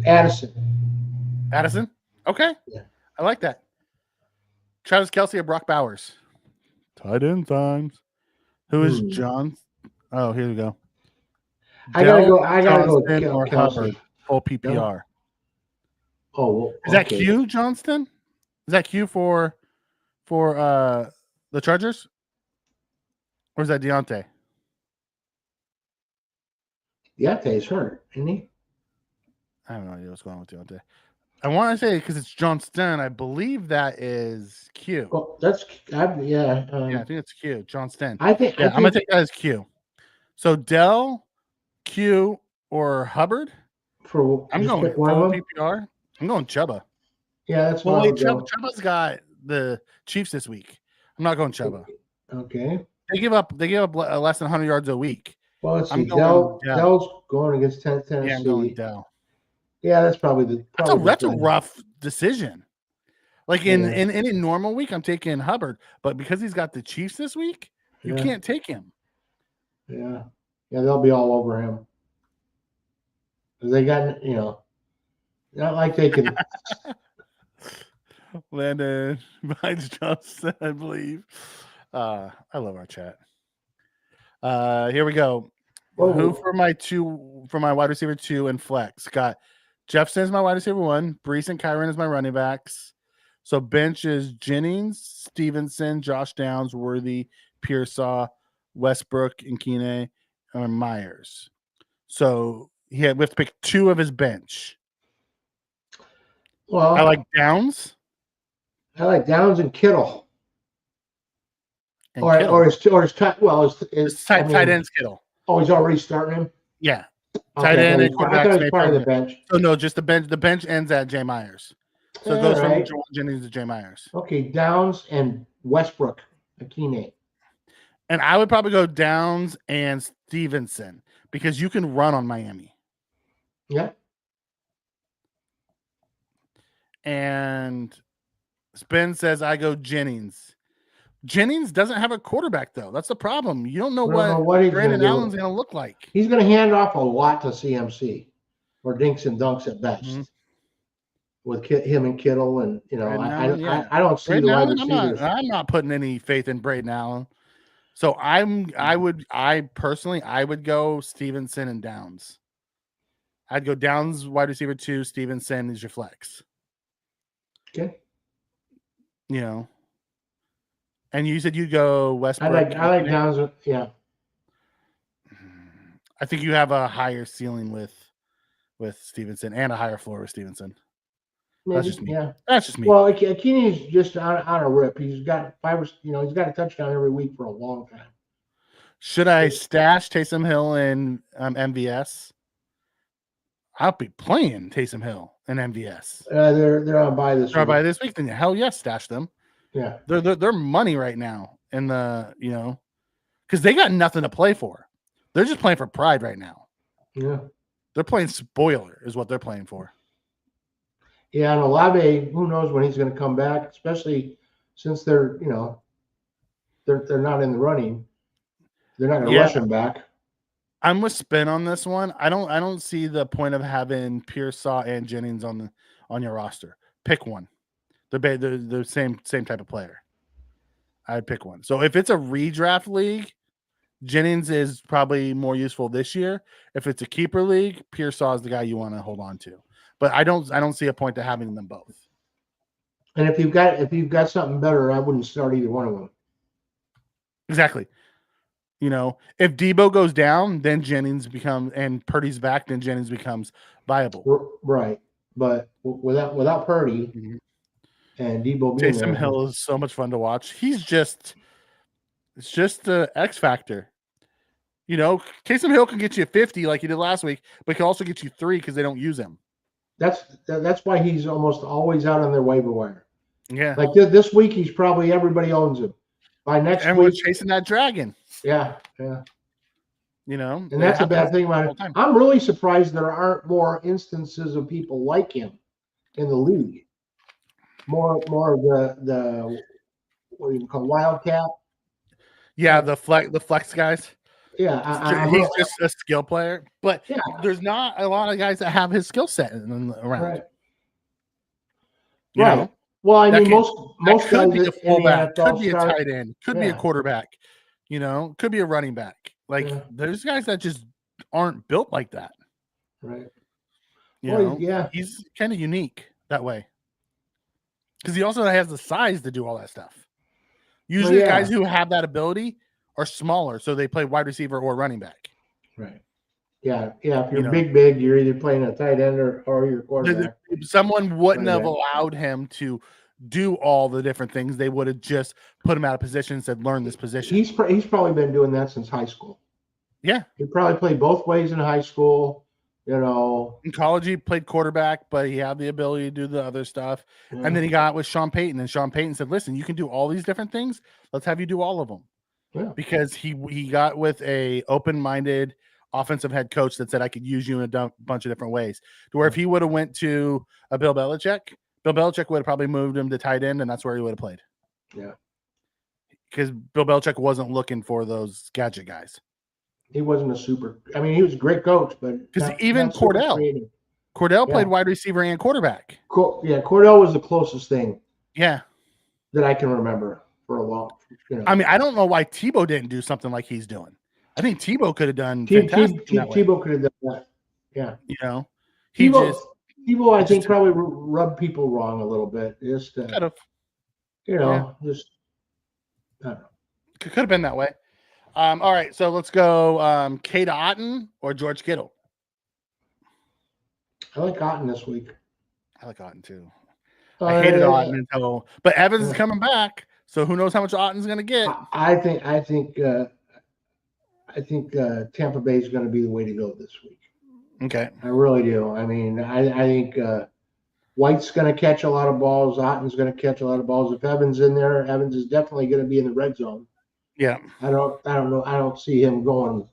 Addison.
Addison? Okay.
Yeah.
I like that. Travis Kelce or Brock Bowers? Tight end times. Who is John? Oh, here we go.
I gotta go with
or
Kelce.
Hubbard. Full PPR.
Oh, well,
is that Q Johnston? Is that Q for the Chargers? Or is that Deontay?
Deontay's hurt, isn't he?
I have no idea what's going on with Deontay. I want to say because it's Johnston, I believe that is Q.
Well, that's
I think it's Q. Johnston.
I'm
gonna take that as Q. So Dell, Q, or Hubbard? I'm going full PPR. I'm going Chuba.
Yeah, that's
well. Wait, Chuba's got the Chiefs this week. I'm not going Chuba.
Okay.
They give up less than 100 yards a week.
Well, let's see. Dell's going against Tennessee.
Yeah, I'm going Dell.
Yeah, that's probably
that's a rough decision. Like in any normal week, I'm taking Hubbard, but because he's got the Chiefs this week, you can't take him.
Yeah, they'll be all over him. They got not like they can.
Landon Bynes Johnson, I believe. I love our chat. Here we go. Whoa. Who for my wide receiver 2 and flex? Got Jefferson is my wide receiver 1. Brees and Kyren is my running backs. So bench is Jennings, Stevenson, Josh Downs, Worthy, Pearsall, Westbrook, and Keeney, and Myers. So we have to pick 2 of his bench.
Well,
I like Downs.
And Kittle. Or his tight
end's Kittle.
Oh, he's already starting him?
Yeah. Tight end and quarterback.
I thought it was part of the bench.
So no, just the bench. The bench ends at Jay Myers. So it goes from Joel Jennings to Jay Myers.
Okay, Downs and Westbrook, Akine.
And I would probably go Downs and Stevenson because you can run on Miami.
Yeah.
And Spin says I go Jennings. Jennings doesn't have a quarterback though. That's the problem. You don't know what Brandon Allen's going to look like.
He's going to hand off a lot to CMC or dinks and dunks at best with him and Kittle, and I don't see the wide receivers.
I'm not putting any faith in Braden Allen. So I would go Stevenson and Downs. I'd go Downs wide receiver 2, Stevenson is your flex.
Okay.
And you said you'd go Westbrook.
I like Downs. Yeah.
I think you have a higher ceiling with Stevenson and a higher floor with Stevenson.
Maybe,
that's just me.
Yeah.
That's just me.
Well, Akini's just on a rip. He's got he's got a touchdown every week for a long time.
Should I stash Taysom Hill in MVS? I'll be playing Taysom Hill in MVS.
They're on bye this week.
They're on bye this week. Then hell yes, stash them.
Yeah,
they're money right now in the because they got nothing to play for. They're just playing for pride right now.
Yeah,
they're playing spoiler is what they're playing for.
Yeah, and Olave, who knows when he's going to come back, especially since they're not in the running. They're not going to rush him back.
I'm with Spin on this one. I don't see the point of having Pearsall and Jennings on your roster. Pick one. They're the same type of player. I'd pick one. So if it's a redraft league, Jennings is probably more useful this year. If it's a keeper league, Pearsall is the guy you want to hold on to. But I don't see a point to having them both.
And if you've got something better, I wouldn't start either one of them.
Exactly. If Debo goes down, then Jennings becomes, and Purdy's back, then Jennings becomes viable.
Right. But without Purdy and Debo being
Taysom Hill is so much fun to watch. It's just the X factor. Taysom Hill can get you 50 like he did last week, but he can also get you 3 because they don't use him.
That's why he's almost always out on their waiver wire.
Yeah.
Like this week, he's probably everybody owns him. By next week,
we're chasing that dragon.
Yeah.
You know,
And that's a bad thing about it.
time.
I'm really surprised there aren't more instances of people like him in the league. More of the what do you call wildcat?
Yeah, the flex guys.
Yeah,
He's just a skill player, but
yeah,
there's not a lot of guys that have his skill set around.
right.
You
Right.
know,
Well, I
that
mean,
can-
most
could
guys
be a
in the
fullback, could
NFL
be a
start.
tight end, could be a
Yeah.
quarterback. You know, could be a running back. Like
Yeah.
there's guys that just aren't built like that.
Right.
You
Well,
know,
yeah.
he's kind of unique that way because he also has the size to do all that stuff. Usually,
yeah.
guys who have that ability are smaller, so they play wide receiver or running back.
Right. Yeah. Yeah. If you're
You know.
big, you're either playing a tight end or your quarterback.
Someone wouldn't have allowed him to do all the different things. They would have just put him out of position and said, learn this position.
He's probably been doing that since high school.
Yeah.
He probably played both ways in high school. You know,
in college he played quarterback, but he had the ability to do the other stuff.
yeah.
And then he got with Sean Payton, and Sean Payton said, listen, you can do all these different things. Let's have you do all of them.
Yeah.
Because he got with a open-minded offensive head coach that said, I could use you in a bunch of different ways. To where if he would have went to a Bill Belichick would have probably moved him to tight end, and that's where he would have played.
Yeah.
Because Bill Belichick wasn't looking for those gadget guys.
He wasn't a super. I mean, he was a great coach, but
because even Cordell played wide receiver and quarterback.
Yeah, Cordell was the closest thing.
Yeah,
that I can remember for a long. You know.
I mean, I don't know why Tebow didn't do something like he's doing. I think Tebow could have done fantastic.
Tebow could have done that. Yeah,
you know,
Tebow, I think probably rubbed people wrong a little bit. Just
kind of,
you know, just I don't know.
Could have been that way. All right, so let's go. Cade Otton or George Kittle?
I like Otton this week.
I like Otton too. I hated Otton until, but Evans is coming back, so who knows how much Otton's going to get?
I think Tampa Bay is going to be the way to go this week.
Okay,
I really do. I mean, I think White's going to catch a lot of balls. Otton's going to catch a lot of balls. If Evans in there, Evans is definitely going to be in the red zone.
Yeah.
I don't know. I don't see him going,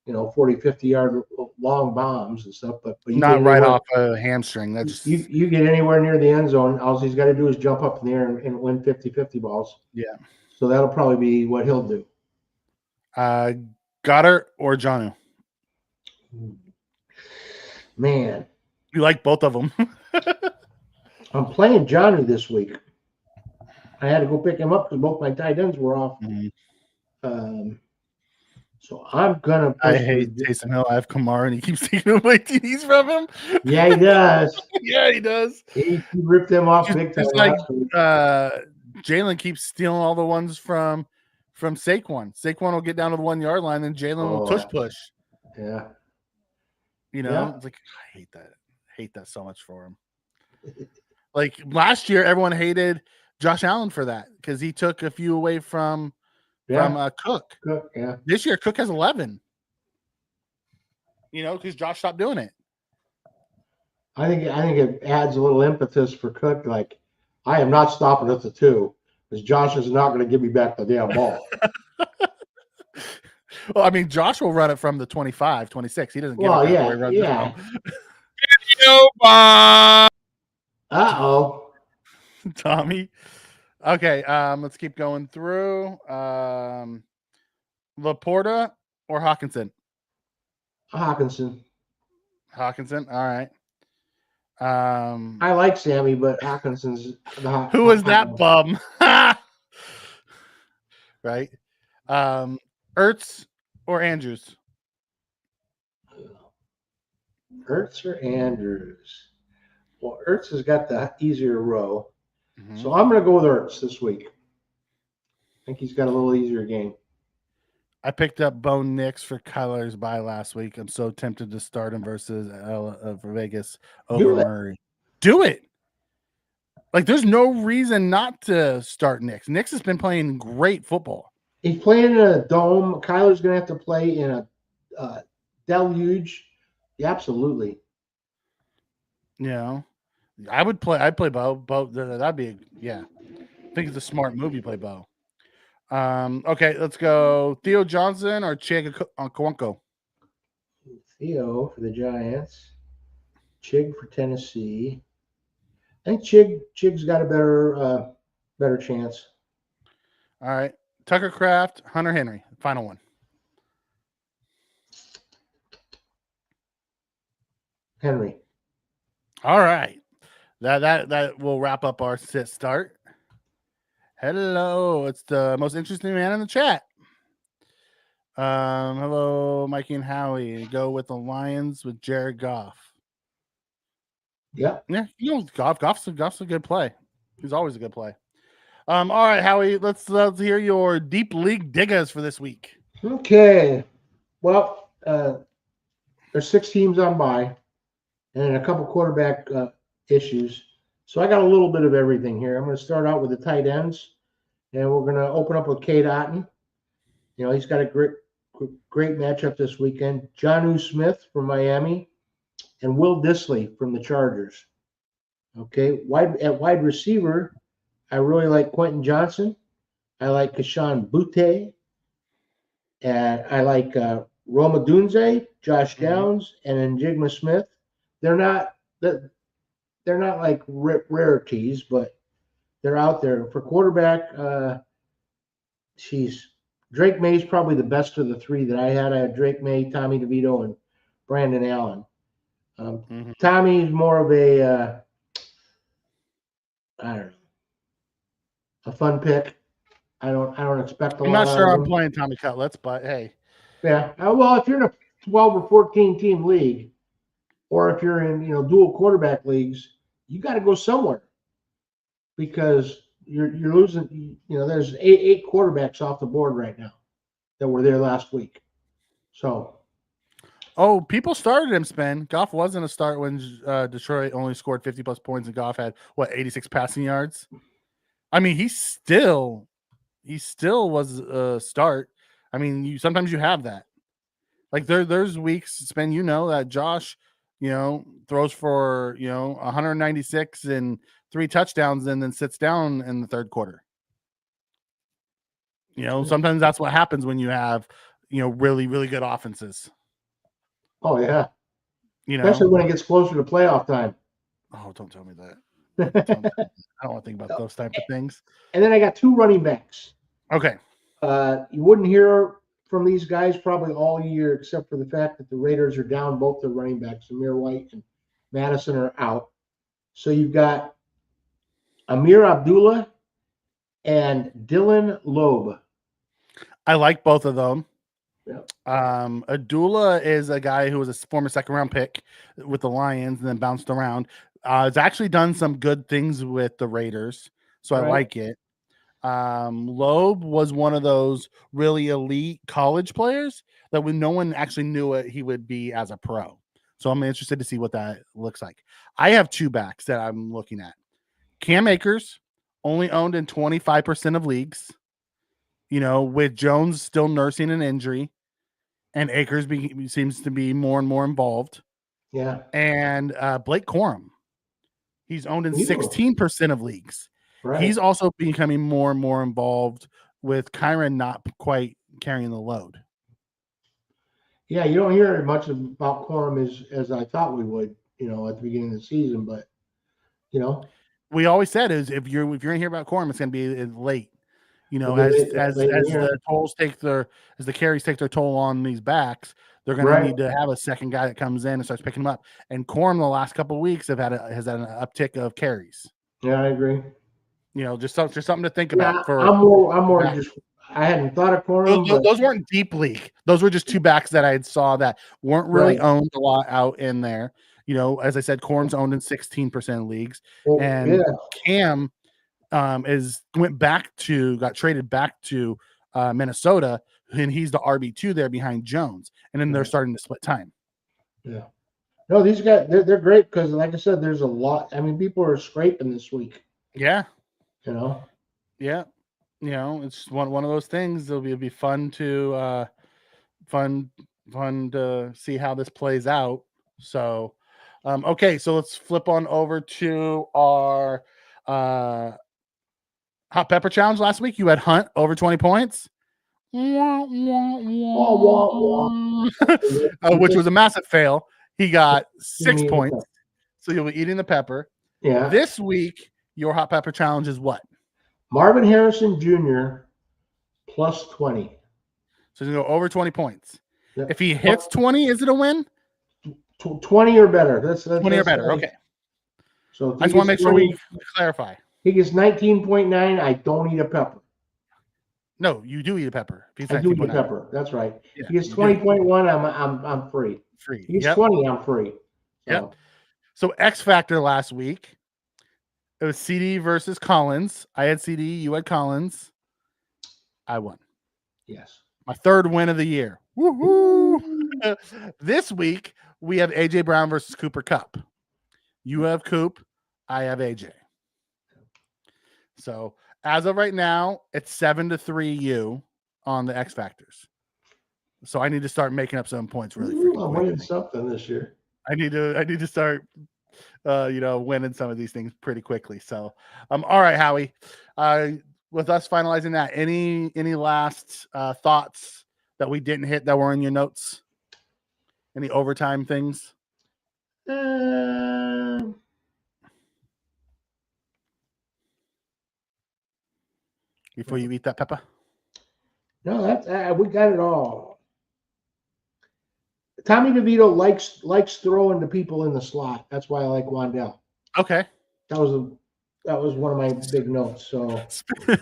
40, 50-yard long bombs and stuff, but
not right off a hamstring. That's
you get anywhere near the end zone, all he's got to do is jump up in the air and win 50-50 balls.
Yeah.
So that'll probably be what he'll do.
Goddard or Jonnu?
Man.
You like both of them.
I'm playing Jonnu this week. I had to go pick him up because both my tight ends were off.
Mm-hmm.
So I'm gonna.
I hate Taysom Hill. I have Kamara, and he keeps taking away TDs from him.
Yeah, he does.
Yeah, he does.
He ripped them off big time.
Just like Jalen keeps stealing all the ones from Saquon. Saquon will get down to the 1 yard line, and Jalen will push.
Yeah.
It's like I hate that. I hate that so much for him. Like last year, everyone hated Josh Allen for that because he took a few away from Cook.
Yeah.
This year, Cook has 11. Because Josh stopped doing it.
I think it adds a little impetus for Cook. Like, I am not stopping at the 2 because Josh is not going to give me back the damn ball.
Well, I mean, Josh will run it from the 25, 26. He doesn't give it back the way he runs it.
Video bomb.
Uh-oh.
Tommy. Okay, let's keep going through. Laporta or Hawkinson?
Hawkinson.
All right.
I like Sammy, but Hawkinson's
who is that bum? Right. Ertz or Andrews?
Ertz or Andrews? Well, Ertz has got the easier row.
Mm-hmm.
So I'm going to go with Ertz this week. I think he's got a little easier game.
I picked up Bo Nix for Kyler's bye last week. I'm so tempted to start him versus for Vegas over Murray. Do it. Like, there's no reason not to start Nix. Nix has been playing great football.
He's playing in a dome. Kyler's going to have to play in a deluge. Yeah, absolutely.
I'd play Bo. That'd be I think it's a smart move. You play Bo. Okay, let's go. Theo Johnson or Chig Okonkwo?
Theo for the Giants. Chig for Tennessee. I think Chig's got a better chance.
All right. Tucker Kraft, Hunter Henry. Final one.
Henry.
All right. That will wrap up our sit start. Hello. It's the most interesting man in the chat. Hello, Mikey and Howie. Go with the Lions with Jared Goff.
Yeah.
Yeah, Goff's a good play. He's always a good play. All right, Howie, let's hear your deep league diggers for this week.
Okay. Well, there's 6 teams on bye and a couple quarterback issues. So I got a little bit of everything here. I'm going to start out with the tight ends, and we're going to open up with Cade Otton. You know, he's got a great matchup this weekend. Jonnu Smith from Miami and Will Dissly from the Chargers. Okay, at wide receiver, I really like Quentin Johnson. I like Kashawn Butte. And I like Roma Dunze, Josh Downs, and Njigma Smith. They're not like rarities, but they're out there. For quarterback, Drake May's probably the best of the 3 that I had. I had Drake May, Tommy DeVito, and Brandon Allen. Tommy's more of a I don't know, a fun pick. I don't expect a lot.
I'm not sure I'm
him.
playing Tommy Cutlets, but hey.
Yeah. Well, if you're in a 12 or 14 team league, or if you're in dual quarterback leagues, you got to go somewhere because you're losing. There's eight quarterbacks off the board right now that were there last week. So.
Oh, people started him, Spen. Goff wasn't a start when Detroit only scored 50-plus points and Goff had, 86 passing yards? I mean, he still was a start. I mean, sometimes you have that. Like there's weeks, Spen, that Josh, throws for, 196 and 3 touchdowns and then sits down in the third quarter. Sometimes that's what happens when you have, really, really good offenses.
Oh, yeah. Especially when it gets closer to playoff time.
Oh, don't tell me that. I don't want to think about those type of things.
And then I got 2 running backs.
Okay.
You wouldn't hear from these guys probably all year, except for the fact that the Raiders are down both their running backs. Amir White and Madison are out. So you've got Amir Abdullah and Dylan Loeb.
I like both of them.
Yep.
Abdullah is a guy who was a former second-round pick with the Lions and then bounced around. Has actually done some good things with the Raiders, so I like it. Loeb was one of those really elite college players that when no one actually knew what he would be as a pro. So I'm interested to see what that looks like. I have 2 backs that I'm looking at. Cam Akers, only owned in 25% of leagues, with Jones still nursing an injury and Akers seems to be more and more involved.
Yeah.
And Blake Corum, he's owned in 16% of leagues. Right. He's also becoming more and more involved with Kyron not quite carrying the load. Yeah,
you don't hear much about Corum as I thought we would, at the beginning of the season, but
we always said is if you're gonna hear about Corum, it's gonna be late. As the tolls as the carries take their toll on these backs, they're going to need to have a second guy that comes in and starts picking them up. And Corum the last couple of weeks has had an uptick of carries.
Yeah, I agree.
Just something to think about.
I'm more just. I hadn't thought of Corum.
Those weren't deep league. Those were just 2 backs that I saw that weren't really owned a lot out in there. As I said, Corum's owned in 16% of leagues, and Cam. Got traded back to Minnesota, and he's the RB2 there behind Jones, and then they're starting to split time.
Yeah, no, these guys they're great because, like I said, there's a lot. I mean, people are scraping this week.
Yeah,
yeah,
it's one of those things. It'll be fun to see how this plays out. So, okay, so let's flip on over to our Hot Pepper Challenge last week. You had Hunt over 20 points. which was a massive fail. He got 6
Me and
points.
pepper.
So you'll be eating the pepper.
Yeah.
This week, your hot pepper challenge is what?
Marvin Harrison Jr. plus 20.
So you go over 20 points.
Yeah.
If he hits 20, is it a win?
20 or better. That's
20 or better. Okay.
So
I just want to make sure we clarify.
He gets 19.9. I don't eat a pepper.
No, you do eat a pepper. If he's
I do eat a
19.9.
pepper. That's right.
Yeah,
He gets
you do.
20.1. I'm free.
Free.
He gets
Yep.
20. I'm free. So,
Yep. So X Factor last week, it was CD versus Collins. I had CD. You had Collins. I won.
yes.
My third win of the year. Woohoo! This week we have AJ Brown versus Cooper Kupp. You have Coop. I have AJ. So as of right now, it's 7-3 you on the X Factors. So I need to start making up some points really freaking
I'm
quick.
winning something this year.
I need to start winning some of these things pretty quickly. So all right, Howie. With us finalizing that, any last thoughts that we didn't hit that were in your notes? Any overtime things? Before you eat that pepper?
No, that's we got it all. Tommy DeVito likes throwing to people in the slot. That's why I like Wandell.
Okay.
That was one of my big notes. So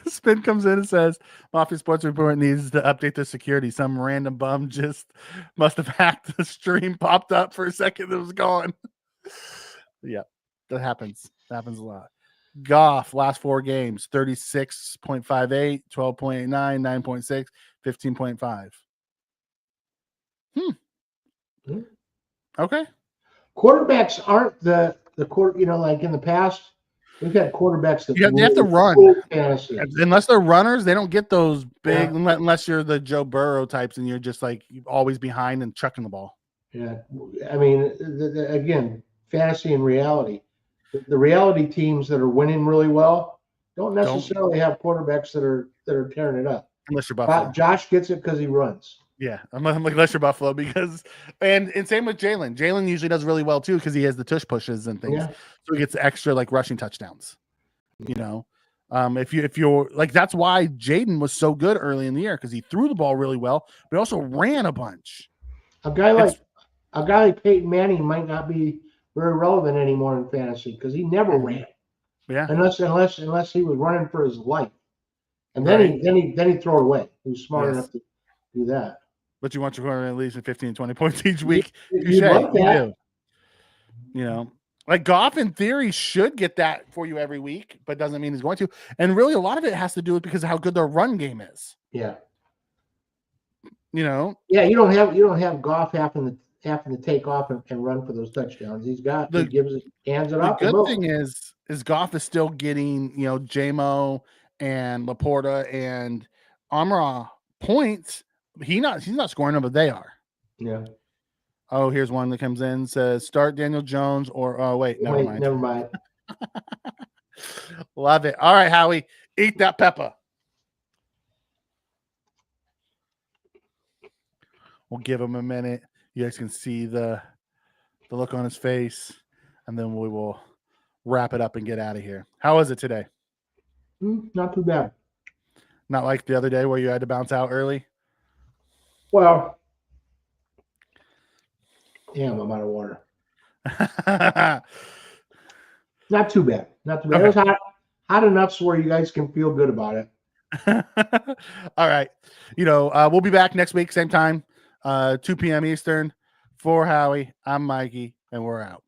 Spin comes in and says, Mafia Sports Report needs to update their security. Some random bum just must have hacked the stream, popped up for a second, it was gone. Yeah, that happens. That happens a lot. Goff, last 4 games, 36.58, 12.89, 9.6, 15.5. Okay.
quarterbacks aren't the quarter. Like in the past, we've had quarterbacks that
They have to run.
fantasy.
Unless they're runners, they don't get those big, unless you're the Joe Burrow types and you're just like always behind and chucking the ball.
Yeah, I mean, again, fantasy and reality. The reality teams that are winning really well don't necessarily have quarterbacks that are tearing it up.
Unless you're Buffalo.
Josh gets it because he runs.
Yeah, I'm like unless you're Buffalo and same with Jalen. Jalen usually does really well too because he has the tush pushes and things, so he gets extra like rushing touchdowns. If you're like, that's why Jaden was so good early in the year because he threw the ball really well, but he also ran a bunch.
A guy like Peyton Manning might not be very relevant anymore in fantasy because he never ran.
Yeah,
unless he was running for his life, and then he throw it away. He was smart enough to do that.
But you want your quarterback at least 15, 20 points each week.
You like that.
Like Goff in theory should get that for you every week, but doesn't mean he's going to. And really, a lot of it has to do with because of how good their run game is.
Yeah.
Yeah,
you don't have Goff having to take off and run for those touchdowns. He hands it off.
The good thing is Goff is still getting JMO and Laporta and Amon-Ra points. He's not scoring them, but they are.
Yeah.
Oh, here's one that comes in, says start Daniel Jones never mind. Love it. All right, Howie, eat that pepper. We'll give him a minute. You guys can see the look on his face, and then we will wrap it up and get out of here. How was it today?
Not too bad.
Not like the other day where you had to bounce out early?
Well, I'm out of water. Not too bad. Not too bad. Okay. It was hot enough so where you guys can feel good about it.
All right. We'll be back next week, same time, 2 p.m. Eastern. For Howie, I'm Mikey, and we're out.